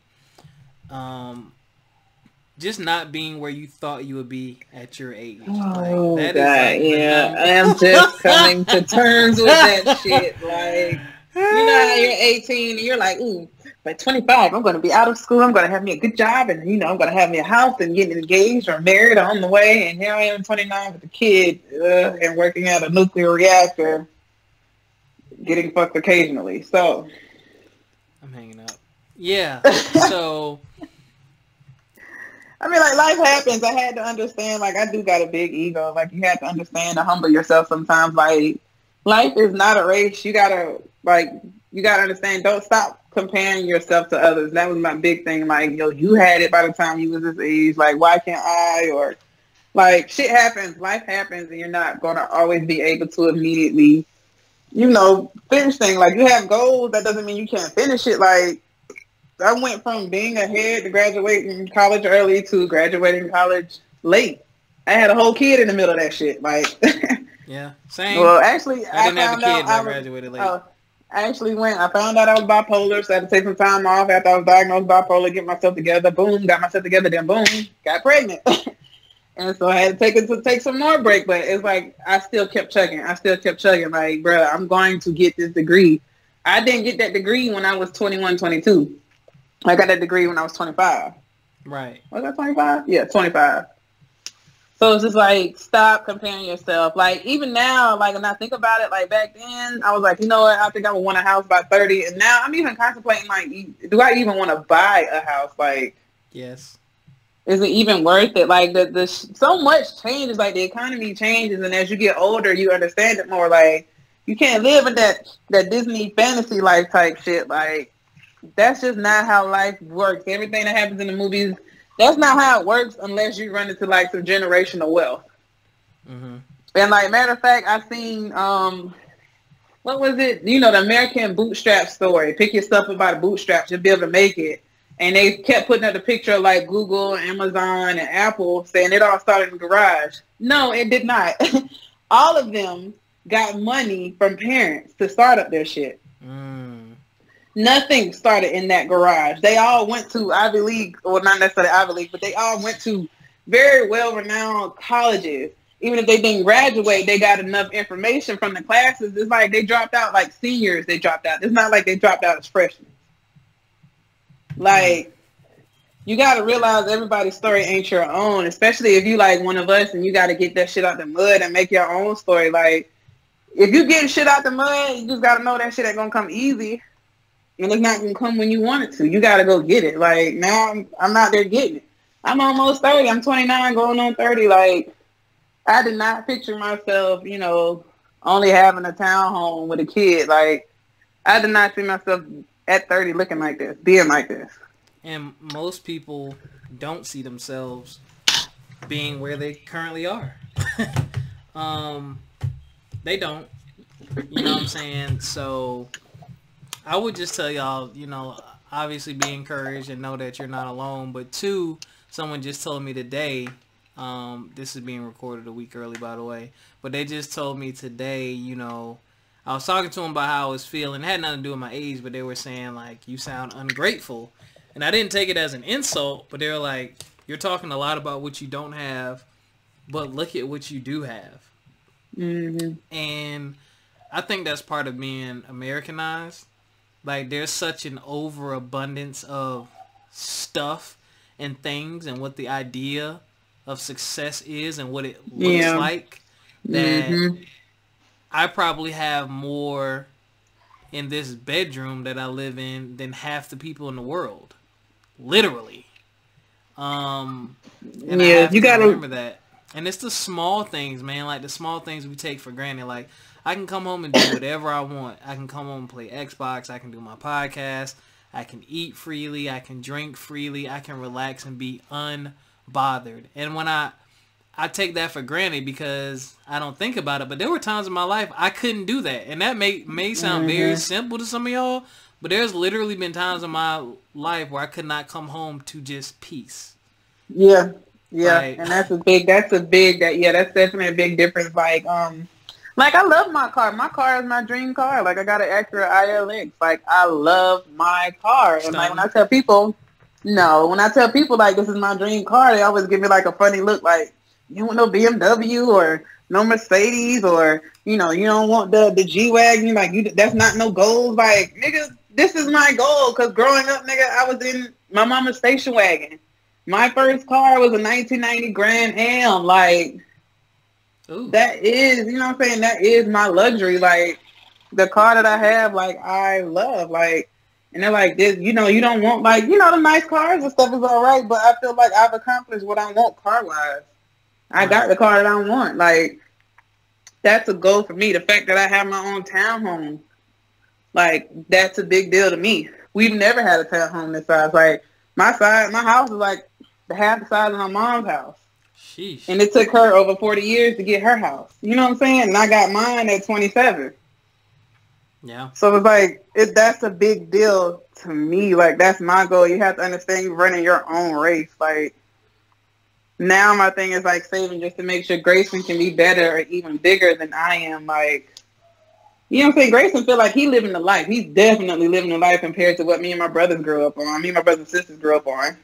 Speaker 1: Just not being where you thought you would be at your age.
Speaker 2: Oh,
Speaker 1: like, that
Speaker 2: God,
Speaker 1: is like
Speaker 2: yeah. I am just coming to terms with that shit. Like, you know how you're 18 and you're like, ooh, by 25, I'm going to be out of school. I'm going to have me a good job. And, you know, I'm going to have me a house and getting engaged or married on the way. And here I am, 29, with a kid and working at a nuclear reactor, getting fucked occasionally. So.
Speaker 1: I'm hanging up. Yeah. So.
Speaker 2: I mean, like, life happens. I had to understand, like, I do got a big ego. Like, you have to understand to humble yourself sometimes. Like, life is not a race. You gotta understand, don't stop comparing yourself to others. That was my big thing. Like, yo, you had it by the time you was this age. Like, why can't I? Or, like, shit happens. Life happens, and you're not going to always be able to immediately, you know, finish things. Like, you have goals. That doesn't mean you can't finish it. Like, I went from being ahead to graduating college early to graduating college late. I had a whole kid in the middle of that shit. Like,
Speaker 1: yeah, same.
Speaker 2: Well, actually,
Speaker 1: I didn't have a kid, but I graduated late.
Speaker 2: I found out I was bipolar, so I had to take some time off after I was diagnosed bipolar, get myself together. Boom, got myself together. Then boom, got pregnant. And so I had to take some more break. But it's like I still kept chugging. Like, bro, I'm going to get this degree. I didn't get that degree when I was 21, 22. I got that degree when I was 25.
Speaker 1: Right.
Speaker 2: Was that 25? Yeah, 25. So it's just like, stop comparing yourself. Like, even now, like, when I think about it, like, back then, I was like, you know what? I think I would want a house by 30. And now I'm even contemplating, like, do I even want to buy a house? Like,
Speaker 1: yes.
Speaker 2: Is it even worth it? Like, so much changes. Like, the economy changes. And as you get older, you understand it more. Like, you can't live in that Disney fantasy life type shit. Like, that's just not how life works. Everything that happens in the movies, that's not how it works unless you run into, like, some generational wealth. Mm-hmm. And, like, matter of fact, I seen, what was it? You know, the American bootstrap story. Pick yourself up by the bootstraps, you'll be able to make it. And they kept putting up the picture of, like, Google, Amazon, and Apple, saying it all started in the garage. No, it did not. All of them got money from parents to start up their shit. Nothing started in that garage. They all went to Ivy League, well, not necessarily Ivy League, but they all went to very well-renowned colleges. Even if they didn't graduate, they got enough information from the classes. It's like they dropped out like seniors. They dropped out. It's not like they dropped out as freshmen. Like, you got to realize everybody's story ain't your own, especially if you like one of us and you got to get that shit out the mud and make your own story. Like, if you getting shit out the mud, you just got to know that shit ain't going to come easy. And it's not going to come when you want it to. You got to go get it. Like, now I'm out there getting it. I'm almost 30. I'm 29 going on 30. Like, I did not picture myself, you know, only having a townhome with a kid. Like, I did not see myself at 30 looking like this, being like this.
Speaker 1: And most people don't see themselves being where they currently are. They don't. You know what I'm saying? So I would just tell y'all, you know, obviously be encouraged and know that you're not alone. But two, someone just told me today, this is being recorded a week early, by the way, but they just told me today, you know, I was talking to them about how I was feeling. It had nothing to do with my age, but they were saying, like, you sound ungrateful. And I didn't take it as an insult, but they were like, you're talking a lot about what you don't have, but look at what you do have. Mm-hmm. And I think that's part of being Americanized. Like, there's such an overabundance of stuff and things and what the idea of success is and what it looks like that I probably have more in this bedroom that I live in than half the people in the world. Literally. And I have to remember that. And it's the small things, man. Like, the small things we take for granted. Like, I can come home and do whatever I want. I can come home and play Xbox. I can do my podcast. I can eat freely. I can drink freely. I can relax and be unbothered. And when I take that for granted because I don't think about it. But there were times in my life I couldn't do that. And that may sound very simple to some of y'all. But there's literally been times in my life where I could not come home to just peace.
Speaker 2: Yeah. Yeah. Like, and that's definitely a big difference. Like I love my car. My car is my dream car. Like, I got an Acura ILX. Like, I love my car. And like, when I tell people, like, this is my dream car, they always give me like a funny look. Like, you want no BMW or no Mercedes, or, you know, you don't want the G-Wagon. Like, that's not no goals. Like, nigga, this is my goal. Because growing up, nigga, I was in my mama's station wagon. My first car was a 1990 Grand Am. Like, ooh. That is, you know what I'm saying? That is my luxury. Like, the car that I have, like, I love. Like, and they're like, this, you know, you don't want, like, you know, the nice cars and stuff is all right, but I feel like I've accomplished what I want car-wise. I got the car that I want. Like, that's a goal for me. The fact that I have my own townhome, like, that's a big deal to me. We've never had a townhome this size. Like, my house is like half the size of my mom's house. Sheesh. And it took her over 40 years to get her house. You know what I'm saying? And I got mine at 27. Yeah. So it's like, that's a big deal to me. Like, that's my goal. You have to understand you're running your own race. Like, now my thing is like saving just to make sure Grayson can be better or even bigger than I am. Like, you know what I'm saying? Grayson feel like he living the life. He's definitely living the life compared to what me and my brothers grew up on. Me and my brothers and sisters grew up on.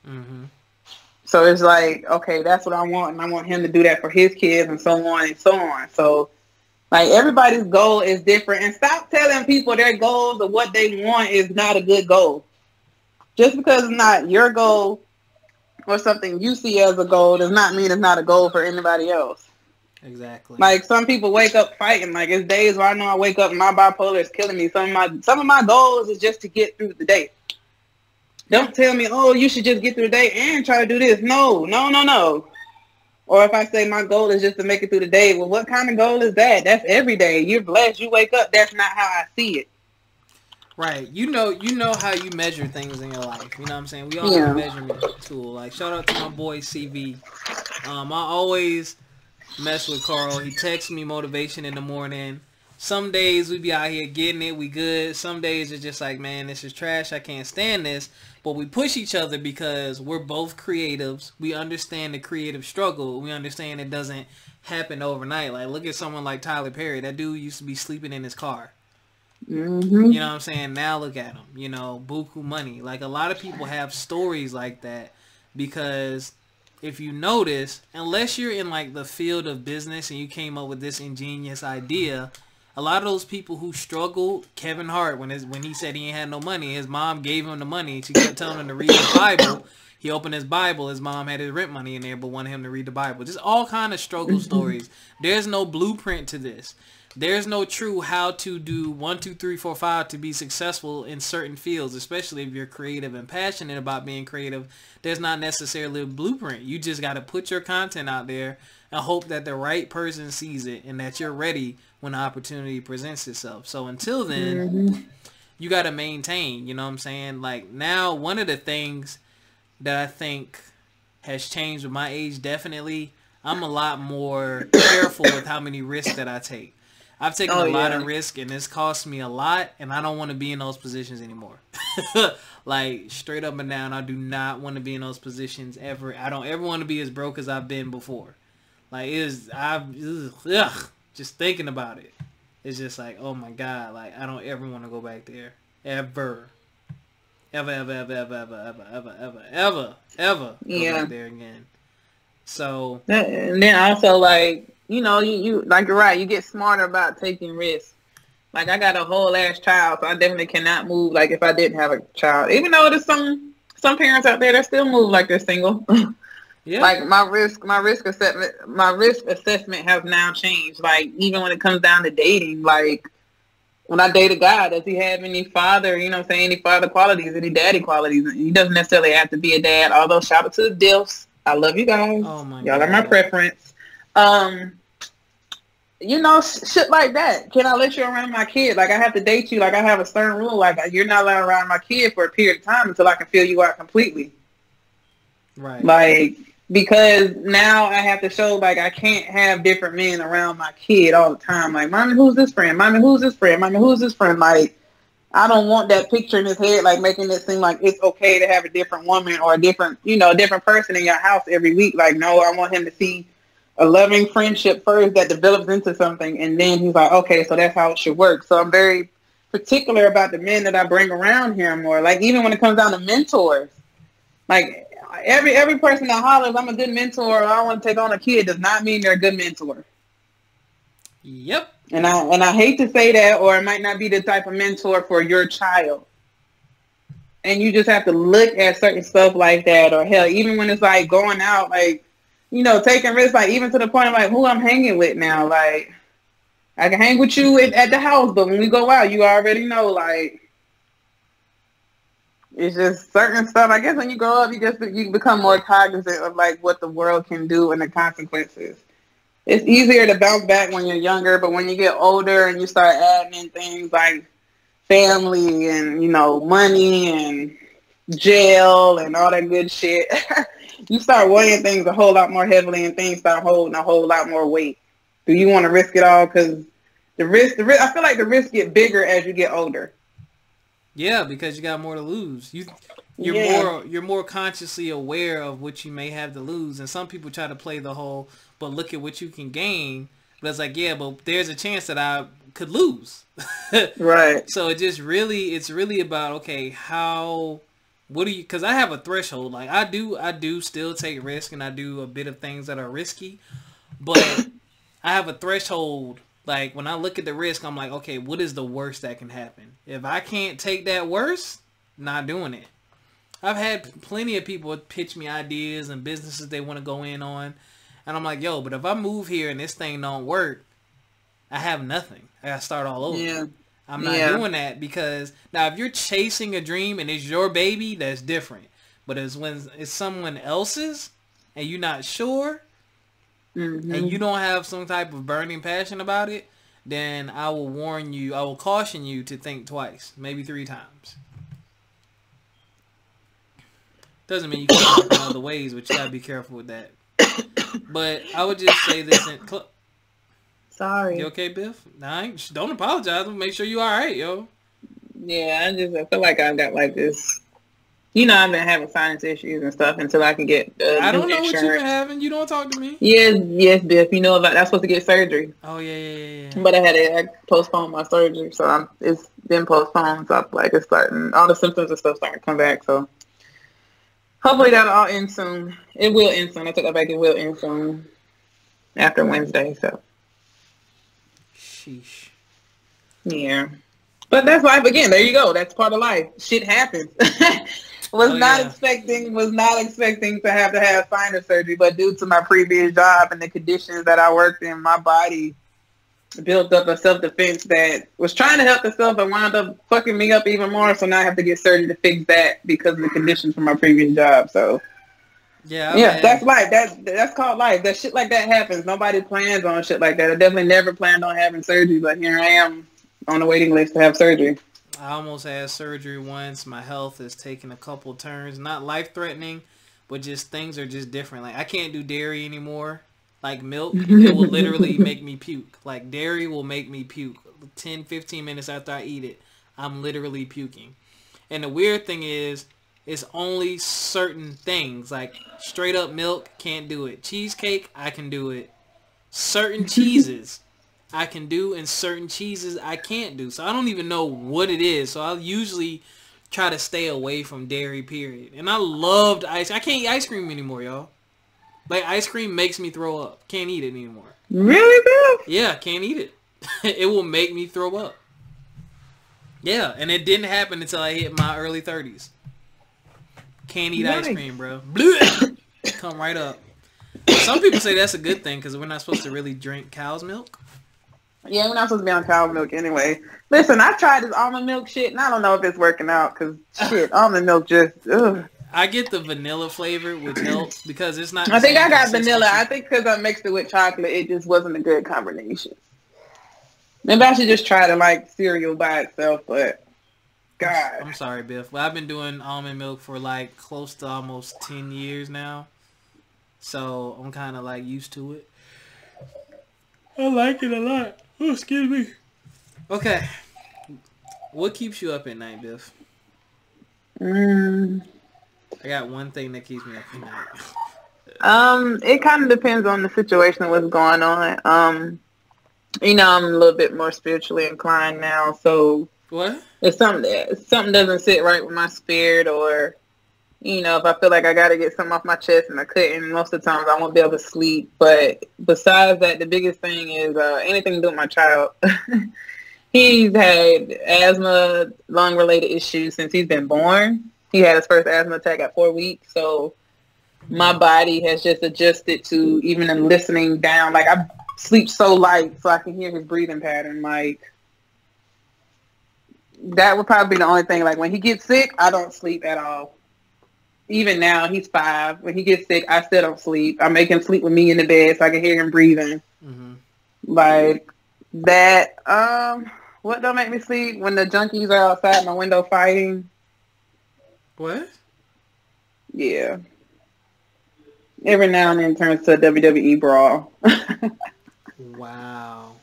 Speaker 2: Mm-hmm. So it's like, okay, that's what I want, and I want him to do that for his kids, and so on and so on. So, like, everybody's goal is different, and stop telling people their goals or what they want is not a good goal. Just because it's not your goal or something you see as a goal does not mean it's not a goal for anybody else. Exactly. Like, some people wake up fighting. Like, it's days where I know I wake up and my bipolar is killing me. Some of my goals is just to get through the day. Don't tell me, oh, you should just get through the day and try to do this. No. Or if I say my goal is just to make it through the day, well, what kind of goal is that? That's every day. You're blessed. You wake up. That's not how I see it.
Speaker 1: Right. You know how you measure things in your life. You know what I'm saying? We all have a measurement tool. Like, shout out to my boy CV. I always mess with Carl. He texts me motivation in the morning. Some days we be out here getting it. We good. Some days it's just like, man, this is trash. I can't stand this. But we push each other because we're both creatives. We understand the creative struggle. We understand it doesn't happen overnight. Like, look at someone like Tyler Perry. That dude used to be sleeping in his car. Mm-hmm. You know what I'm saying? Now look at him. You know, buku money. Like, a lot of people have stories like that because if you notice, unless you're in like the field of business and you came up with this ingenious idea, a lot of those people who struggled, Kevin Hart, when he said he ain't had no money, his mom gave him the money. She kept telling him to read the Bible. He opened his Bible. His mom had his rent money in there, but wanted him to read the Bible. Just all kind of struggle stories. There's no blueprint to this. There's no true how to do 1, 2, 3, 4, 5 to be successful in certain fields, especially if you're creative and passionate about being creative. There's not necessarily a blueprint. You just got to put your content out there and hope that the right person sees it and that you're ready when the opportunity presents itself. So until then, you got to maintain, you know what I'm saying? Like, now, one of the things that I think has changed with my age, definitely, I'm a lot more careful with how many risks that I take. I've taken a lot of risk, and it's cost me a lot, and I don't want to be in those positions anymore. Like, straight up and down, I do not want to be in those positions ever. I don't ever want to be as broke as I've been before. Like, just thinking about it, it's just like, oh my God, like, I don't ever want to go back there. Ever. Ever go back there again. So.
Speaker 2: And then also, like, you know, you like, you're right, you get smarter about taking risks. Like, I got a whole ass child, so I definitely cannot move like if I didn't have a child. Even though there's some parents out there that still move like they're single. Yeah. Like, my risk assessment has now changed. Like, even when it comes down to dating, like, when I date a guy, does he have any father, you know what I'm saying, any father qualities, any daddy qualities? He doesn't necessarily have to be a dad, although shout out to the Dilfs. I love you guys. Oh my Y'all God. Are my preference. You know, shit like that. Can I let you around my kid? Like, I have to date you. Like, I have a stern rule. Like, you're not allowed around my kid for a period of time until I can fill you out completely. Right. Like, because now I have to show, like, I can't have different men around my kid all the time. Like, mommy, who's this friend? Mommy, who's this friend? Mommy, who's this friend? Like, I don't want that picture in his head, like making it seem like it's okay to have a different woman or a different, different person in your house every week. Like, no, I want him to see a loving friendship first that develops into something. And then he's like, okay, so that's how it should work. So I'm very particular about the men that I bring around him, or like even when it comes down to mentors, like every person that hollers, I'm a good mentor, or I want to take on a kid, does not mean they're a good mentor.
Speaker 1: Yep.
Speaker 2: And I hate to say that, or it might not be the type of mentor for your child. And you just have to look at certain stuff like that, or hell, even when it's like going out, like, taking risks, like even to the point of like who I'm hanging with now. Like, I can hang with you at the house, but when we go out, you already know, like, it's just certain stuff. I guess when you grow up, you become more cognizant of like what the world can do and the consequences. It's easier to bounce back when you're younger, but when you get older and you start adding in things like family and, money and jail and all that good shit, you start weighing things a whole lot more heavily and things start holding a whole lot more weight. Do you want to risk it all? Because the risk, I feel like the risks get bigger as you get older.
Speaker 1: Yeah, because you got more to lose. You're more consciously aware of what you may have to lose. And some people try to play the whole, but look at what you can gain. But it's like, yeah, but there's a chance that I could lose.
Speaker 2: Right.
Speaker 1: So it's really about, okay, because I have a threshold. Like I do still take risk, and I do a bit of things that are risky, but I have a threshold. Like when I look at the risk, I'm like, okay, what is the worst that can happen? If I can't take that worst, not doing it. I've had plenty of people pitch me ideas and businesses they want to go in on. And I'm like, yo, but if I move here and this thing don't work, I have nothing. I got to start all over.
Speaker 2: Yeah.
Speaker 1: I'm not doing that, because now if you're chasing a dream and it's your baby, that's different. But it's when it's someone else's and you're not sure, and you don't have some type of burning passion about it, then I will warn you, I will caution you to think twice, maybe 3 times. Doesn't mean you can't work in other ways, but you gotta be careful with that. But I would just say this
Speaker 2: Sorry.
Speaker 1: You okay, Biff? Nah, don't apologize. Make sure you all right, yo.
Speaker 2: Yeah, I feel like I've got like this. I've been having sinus issues and stuff until I can get
Speaker 1: I don't know
Speaker 2: insurance.
Speaker 1: what you've been having. You don't talk to me.
Speaker 2: Yes, Biff. You know about that's supposed to get surgery.
Speaker 1: Oh yeah.
Speaker 2: But I postponed my surgery, so it's been postponed. So it's starting. All the symptoms and stuff starting to come back. So hopefully that'll all end soon. It will end soon. I took that back. It will end soon after Wednesday. So.
Speaker 1: Sheesh.
Speaker 2: Yeah. But that's life again. There you go. That's part of life. Shit happens. was not expecting to have sinus surgery, but due to my previous job and the conditions that I worked in, my body built up a self-defense that was trying to help itself but wound up fucking me up even more. So now I have to get surgery to fix that because of the conditions from my previous job. So that's life. That's called life. That shit like that happens. Nobody plans on shit like that. I definitely never planned on having surgery, but here I am on the waiting list to have surgery.
Speaker 1: I almost had surgery once. My health has taken a couple turns. Not life-threatening, but just things are just different. Like I can't do dairy anymore. Like milk, it will literally make me puke. Like dairy will make me puke. 10, 15 minutes after I eat it, I'm literally puking. And the weird thing is, it's only certain things. Like straight up milk, can't do it. Cheesecake, I can do it. Certain cheeses I can do, and certain cheeses I can't do. So I don't even know what it is. So I'll usually try to stay away from dairy, period. And I loved ice. I can't eat ice cream anymore, y'all. Like ice cream makes me throw up. Can't eat it anymore.
Speaker 2: Really, Bill?
Speaker 1: Yeah, can't eat it. It will make me throw up. Yeah, and it didn't happen until I hit my early 30s. Can't eat ice cream, bro. Come right up. Some people say that's a good thing because we're not supposed to really drink cow's milk.
Speaker 2: Yeah, we're not supposed to be on cow's milk anyway. Listen, I tried this almond milk shit, and I don't know if it's working out because, shit, almond milk just, ugh.
Speaker 1: I get the vanilla flavor, which helps because it's not...
Speaker 2: I think I got vanilla. I think because I mixed it with chocolate, it just wasn't a good combination. Maybe I should just try to like cereal by itself, but... God.
Speaker 1: I'm sorry, Biff. But I've been doing almond milk for like close to almost 10 years now. So I'm kind of like used to it. I like it a lot. Oh, excuse me. Okay. What keeps you up at night, Biff? I got one thing that keeps me up at night.
Speaker 2: It kind of depends on the situation and what's going on. You know, I'm a little bit more spiritually inclined now, so
Speaker 1: What?
Speaker 2: if something doesn't sit right with my spirit, or you know, if I feel like I got to get something off my chest and I couldn't, most of the times I won't be able to sleep. But besides that, the biggest thing is anything to do with my child. He's had asthma, lung-related issues since he's been born. He had his first asthma attack at 4 weeks, so my body has just adjusted to even in listening down. Like, I sleep so light so I can hear his breathing pattern. Like, that would probably be the only thing. Like, when he gets sick, I don't sleep at all. Even now, he's 5. When he gets sick, I still don't sleep. I make him sleep with me in the bed so I can hear him breathing.
Speaker 1: Mm-hmm.
Speaker 2: Like, that, what don't make me sleep? When the junkies are outside my window fighting.
Speaker 1: What?
Speaker 2: Yeah. Every now and then turns to a WWE brawl.
Speaker 1: Wow.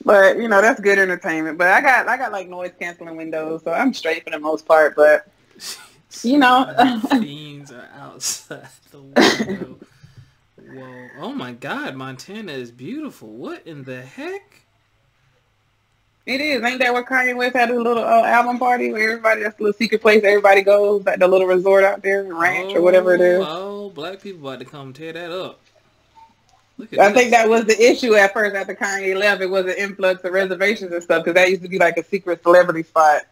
Speaker 2: But, you know, that's good entertainment. But I got like noise canceling windows, so I'm straight for the most part. But, you know.
Speaker 1: Fiends are outside the window. Whoa. Oh my God, Montana is beautiful. What in the heck?
Speaker 2: It is. Ain't that what Kanye West had a little album party where everybody, that's a little secret place everybody goes, like the little resort out there, ranch or whatever it is?
Speaker 1: Oh, black people about to come tear that up. Look at
Speaker 2: I think that was the issue at first after Kanye left. It was an influx of reservations and stuff because that used to be like a secret celebrity spot.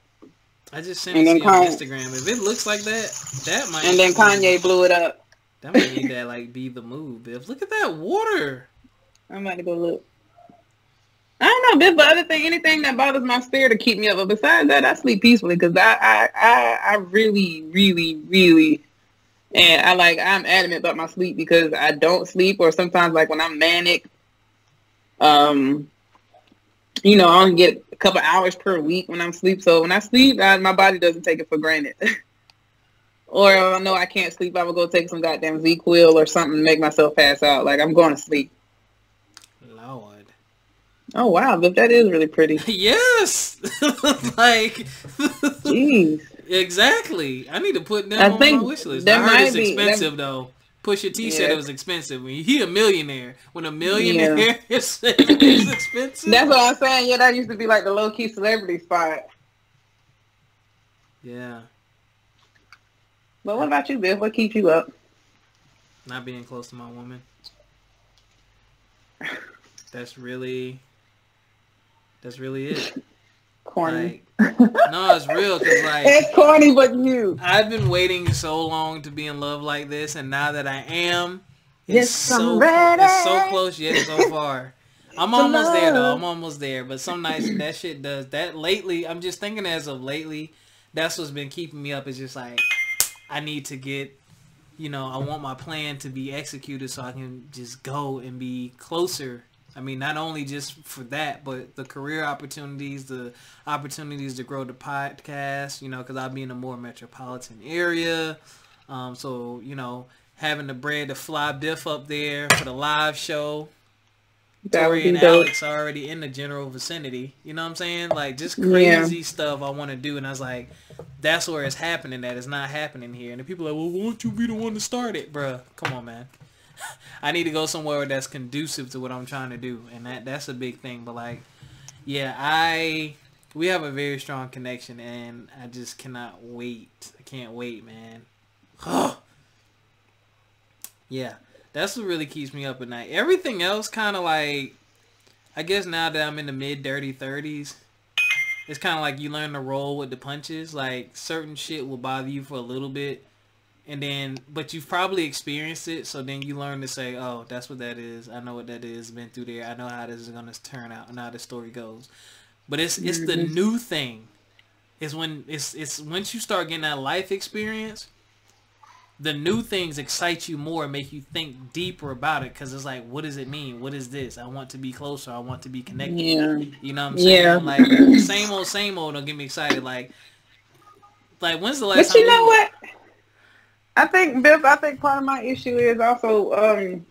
Speaker 1: I just sent it to you on Instagram. If it looks like that, that might.
Speaker 2: And then Kanye blew it up.
Speaker 1: That might need that like be the move, Biff. Look at that water.
Speaker 2: I'm about to go look. I don't know, Biff, but other thing, anything that bothers my spirit to keep me up. But besides that, I sleep peacefully because I really, really, really, and I'm adamant about my sleep because I don't sleep, or sometimes like when I'm manic, you know, I only get a couple hours per week when I'm asleep. So when I sleep, my body doesn't take it for granted. Or if I know I can't sleep, I will go take some goddamn Z-Quil or something to make myself pass out. Like, I'm going to sleep.
Speaker 1: Lord.
Speaker 2: Oh, wow. But that is really pretty.
Speaker 1: Yes. Like.
Speaker 2: Jeez.
Speaker 1: Exactly. I need to put them on my wish list. I heard it's expensive, though. Pusha T said it was expensive. He a millionaire. When a millionaire is expensive.
Speaker 2: That's what I'm saying. Yeah, that used to be like the low-key celebrity spot.
Speaker 1: Yeah.
Speaker 2: But what about you, Biff? What keeps you up?
Speaker 1: Not being close to my woman. That's really it.
Speaker 2: Corny.
Speaker 1: Like, no, it's real. Cause like
Speaker 2: it's corny, but you.
Speaker 1: I've been waiting so long to be in love like this, and now that I am, it's so close yet so far. I'm almost there though. I'm almost there. But some nights that shit does that. Lately, I'm just thinking as of lately, that's what's been keeping me up. Is just like I need to get, you know, I want my plan to be executed so I can just go and be closer. I mean, not only just for that, but the career opportunities, the opportunities to grow the podcast, you know, because I'll be in a more metropolitan area. So, you know, having the bread to fly Biff up there for the live show. Tori and Alex are already in the general vicinity. You know what I'm saying? Like, just crazy stuff I want to do. And I was like, that's where it's happening. That it's not happening here. And the people are like, well, why don't you be the one to start it? Bruh, come on, man. I need to go somewhere that's conducive to what I'm trying to do. And that's a big thing. But, like, yeah, we have a very strong connection. And I just cannot wait. I can't wait, man. Yeah. That's what really keeps me up at night. Everything else kind of like, I guess now that I'm in the mid-dirty 30s, it's kind of like you learn to roll with the punches. Like, certain shit will bother you for a little bit, and then, but you've probably experienced it, so then you learn to say, oh, that's what that is. I know what that is. Been through there. I know how this is going to turn out and how the story goes. But it's the new thing. It's when, it's once you start getting that life experience, the new things excite you more and make you think deeper about it because it's like, what does it mean? What is this? I want to be closer. I want to be connected. Yeah. You know what I'm saying?
Speaker 2: Yeah.
Speaker 1: Like, same old don't get me excited. Like when's the last time?
Speaker 2: But you know what? I think, Biff, part of my issue is also,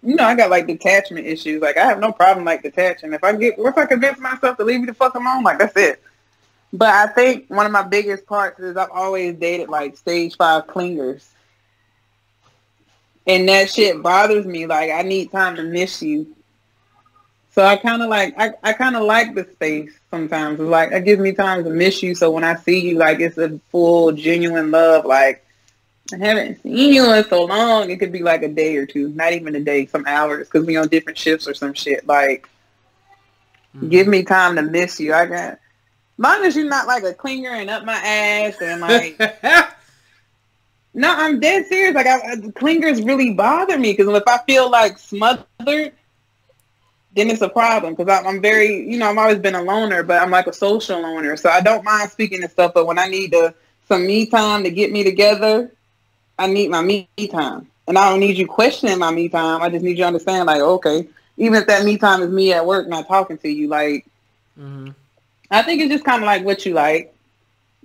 Speaker 2: you know, I got like detachment issues. Like, I have no problem like detaching. If I convince myself to leave me the fuck alone, like, that's it. But I think one of my biggest parts is I've always dated like stage 5 clingers. And that shit bothers me. Like, I need time to miss you. So I kind of like, I kind of like the space sometimes. It's like, it gives me time to miss you. So when I see you, like, it's a full, genuine love. Like, I haven't seen you in so long. It could be like a day or two. Not even a day, some hours. Because we on different shifts or some shit. Like, give me time to miss you. I got, as long as you're not like a clinger and up my ass and like... No, I'm dead serious. Like, clingers really bother me because if I feel like smothered, then it's a problem. Because I'm very, you know, I've always been a loner, but I'm like a social loner. So I don't mind speaking and stuff. But when I need some me time to get me together, I need my me time. And I don't need you questioning my me time. I just need you to understand, like, okay, even if that me time is me at work not talking to you, like, I think it's just kind of like what you like.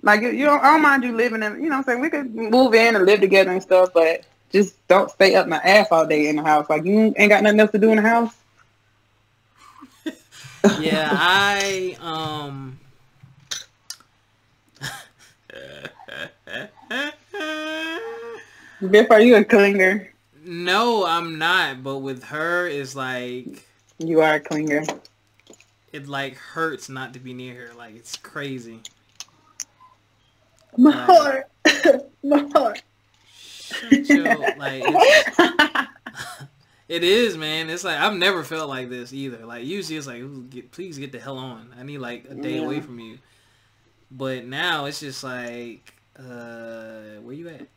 Speaker 2: Like, I don't mind you living in, you know what I'm saying? We could move in and live together and stuff, but just don't stay up my ass all day in the house. Like, you ain't got nothing else to do in the house?
Speaker 1: Yeah,
Speaker 2: Biff, are you a clinger?
Speaker 1: No, I'm not. But with her, it's like...
Speaker 2: You are a clinger.
Speaker 1: It, like, hurts not to be near her. Like, it's crazy.
Speaker 2: My heart. My heart.
Speaker 1: Shut your, like, it is, man. It's like, I've never felt like this either. Like, usually it's like, please get the hell on. I need, like, a day away from you. But now it's just like, where you at?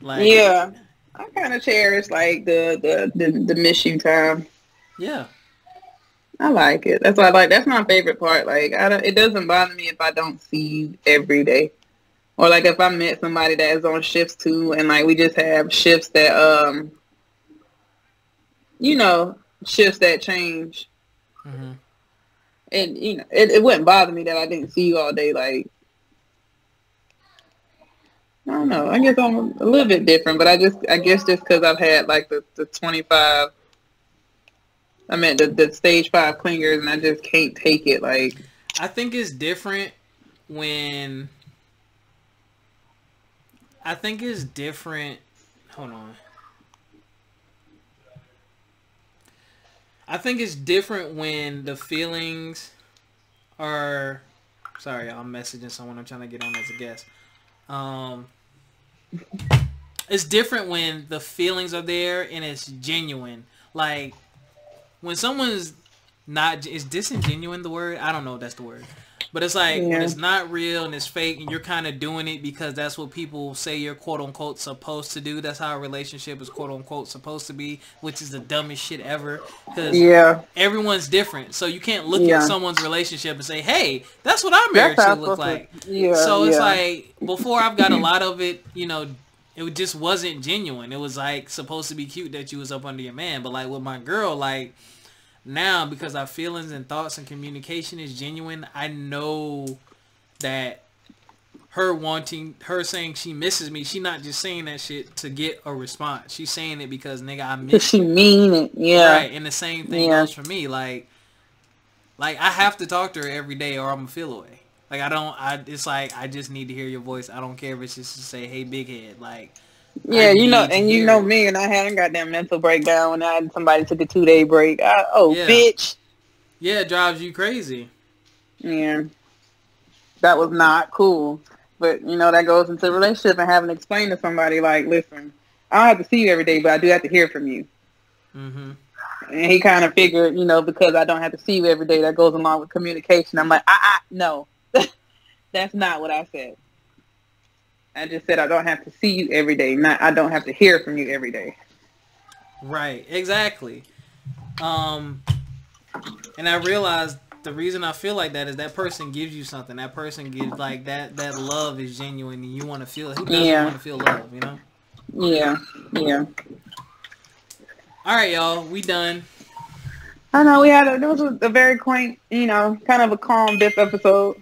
Speaker 1: Like,
Speaker 2: yeah. I kind of cherish, like, the miss you time.
Speaker 1: Yeah.
Speaker 2: I like it. That's what I like. That's my favorite part. Like, it doesn't bother me if I don't see you every day. Or, like, if I met somebody that is on shifts, too, and, like, we just have shifts that, you know, shifts that change. And, you know, it wouldn't bother me that I didn't see you all day. Like, I don't know. I guess I'm a little bit different, but I guess just because I've had, like, the 25... I meant the stage 5 clingers, and I just can't take it. Like,
Speaker 1: I think it's different when... Hold on. I think it's different when the feelings are... Sorry, I'm messaging someone. I'm trying to get on as a guest. It's different when the feelings are there and it's genuine. Like... When someone's not... Is disingenuine the word? I don't know if that's the word. But it's like, when it's not real and it's fake and you're kind of doing it because that's what people say you're quote-unquote supposed to do. That's how a relationship is quote-unquote supposed to be, which is the dumbest shit ever. Because everyone's different. So you can't look at someone's relationship and say, hey, that's what our marriage should look like. So it's like, before I've got a lot of it, you know, it just wasn't genuine. It was like supposed to be cute that you was up under your man. But like with my girl, like... Now, because our feelings and thoughts and communication is genuine, I know that her saying she misses me, she not just saying that shit to get a response. She's saying it because, nigga, I miss
Speaker 2: she mean it. Yeah.
Speaker 1: Right, and the same thing goes for me. Like I have to talk to her every day or I'm gonna feel away. Like, it's like, I just need to hear your voice. I don't care if it's just to say, hey, big head. Like...
Speaker 2: Yeah, you know, and you know me, and I hadn't got that mental breakdown when somebody took a 2-day break. Bitch.
Speaker 1: Yeah, it drives you crazy.
Speaker 2: Yeah. That was not cool. But, you know, that goes into a relationship and having to explain to somebody, like, listen, I don't have to see you every day, but I do have to hear from you. And he kind of figured, you know, because I don't have to see you every day, that goes along with communication. I'm like, no. That's not what I said. I just said I don't have to see you every day. Not I don't have to hear from you every day.
Speaker 1: Right. Exactly. And I realized the reason I feel like that is that person gives you something. That person gives, like, that love is genuine and you want to feel it. Who doesn't want to feel love, you know?
Speaker 2: Yeah. Yeah.
Speaker 1: All right, y'all. We done.
Speaker 2: I know it was a very quaint, you know, kind of a calm Biff episode.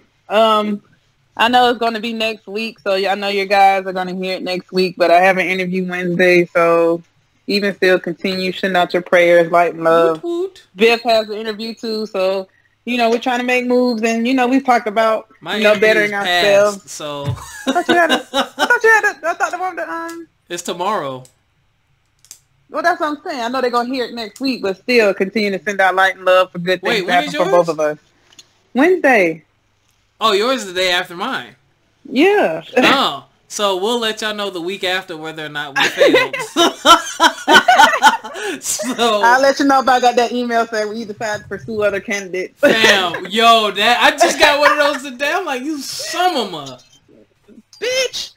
Speaker 2: I know it's going to be next week, so I know your guys are going to hear it next week, but I have an interview Wednesday, so even still continue sending out your prayers, light and love.
Speaker 1: Woot woot.
Speaker 2: Biff has an interview too, so you know, we're trying to make moves, and you know, we've talked about bettering ourselves.
Speaker 1: Passed, so
Speaker 2: I thought the one that
Speaker 1: it's tomorrow.
Speaker 2: Well, that's what I'm saying. I know they're gonna hear it next week, but still continue to send out light and love for good things to happen for both of us. Wednesday.
Speaker 1: Oh, yours is the day after mine.
Speaker 2: Yeah.
Speaker 1: Oh, so we'll let y'all know the week after whether or not we failed. So
Speaker 2: I'll let you know if I got that email saying we decide to pursue other candidates.
Speaker 1: Damn, yo, that I just got one of those today. I'm like, you son of a
Speaker 2: bitch.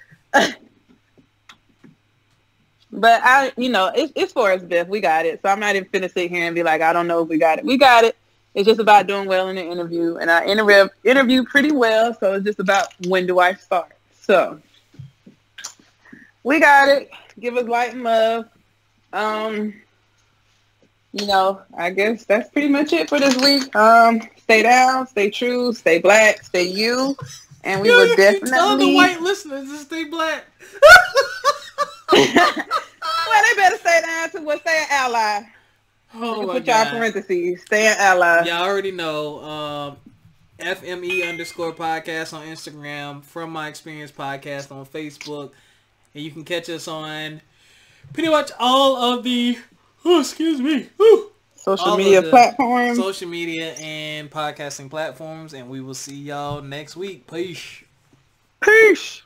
Speaker 2: But it's for us, Beth. We got it. So I'm not even finna sit here and be like, I don't know if we got it. We got it. It's just about doing well in the interview, and I interviewed pretty well. So it's just about when do I start. So we got it. Give us light and love. I guess that's pretty much it for this week. Stay down, stay true, stay black, stay you, and we will definitely
Speaker 1: tell the white listeners to stay black.
Speaker 2: Well, they better stay down too. Well, stay an ally.
Speaker 1: Oh my
Speaker 2: put
Speaker 1: God.
Speaker 2: y'all parentheses. Stay an ally.
Speaker 1: Y'all already know. FME_podcast on Instagram. From My Experience Podcast on Facebook. And you can catch us on pretty much all of the
Speaker 2: social media platforms.
Speaker 1: Social media and podcasting platforms. And we will see y'all next week. Peace.
Speaker 2: Peace.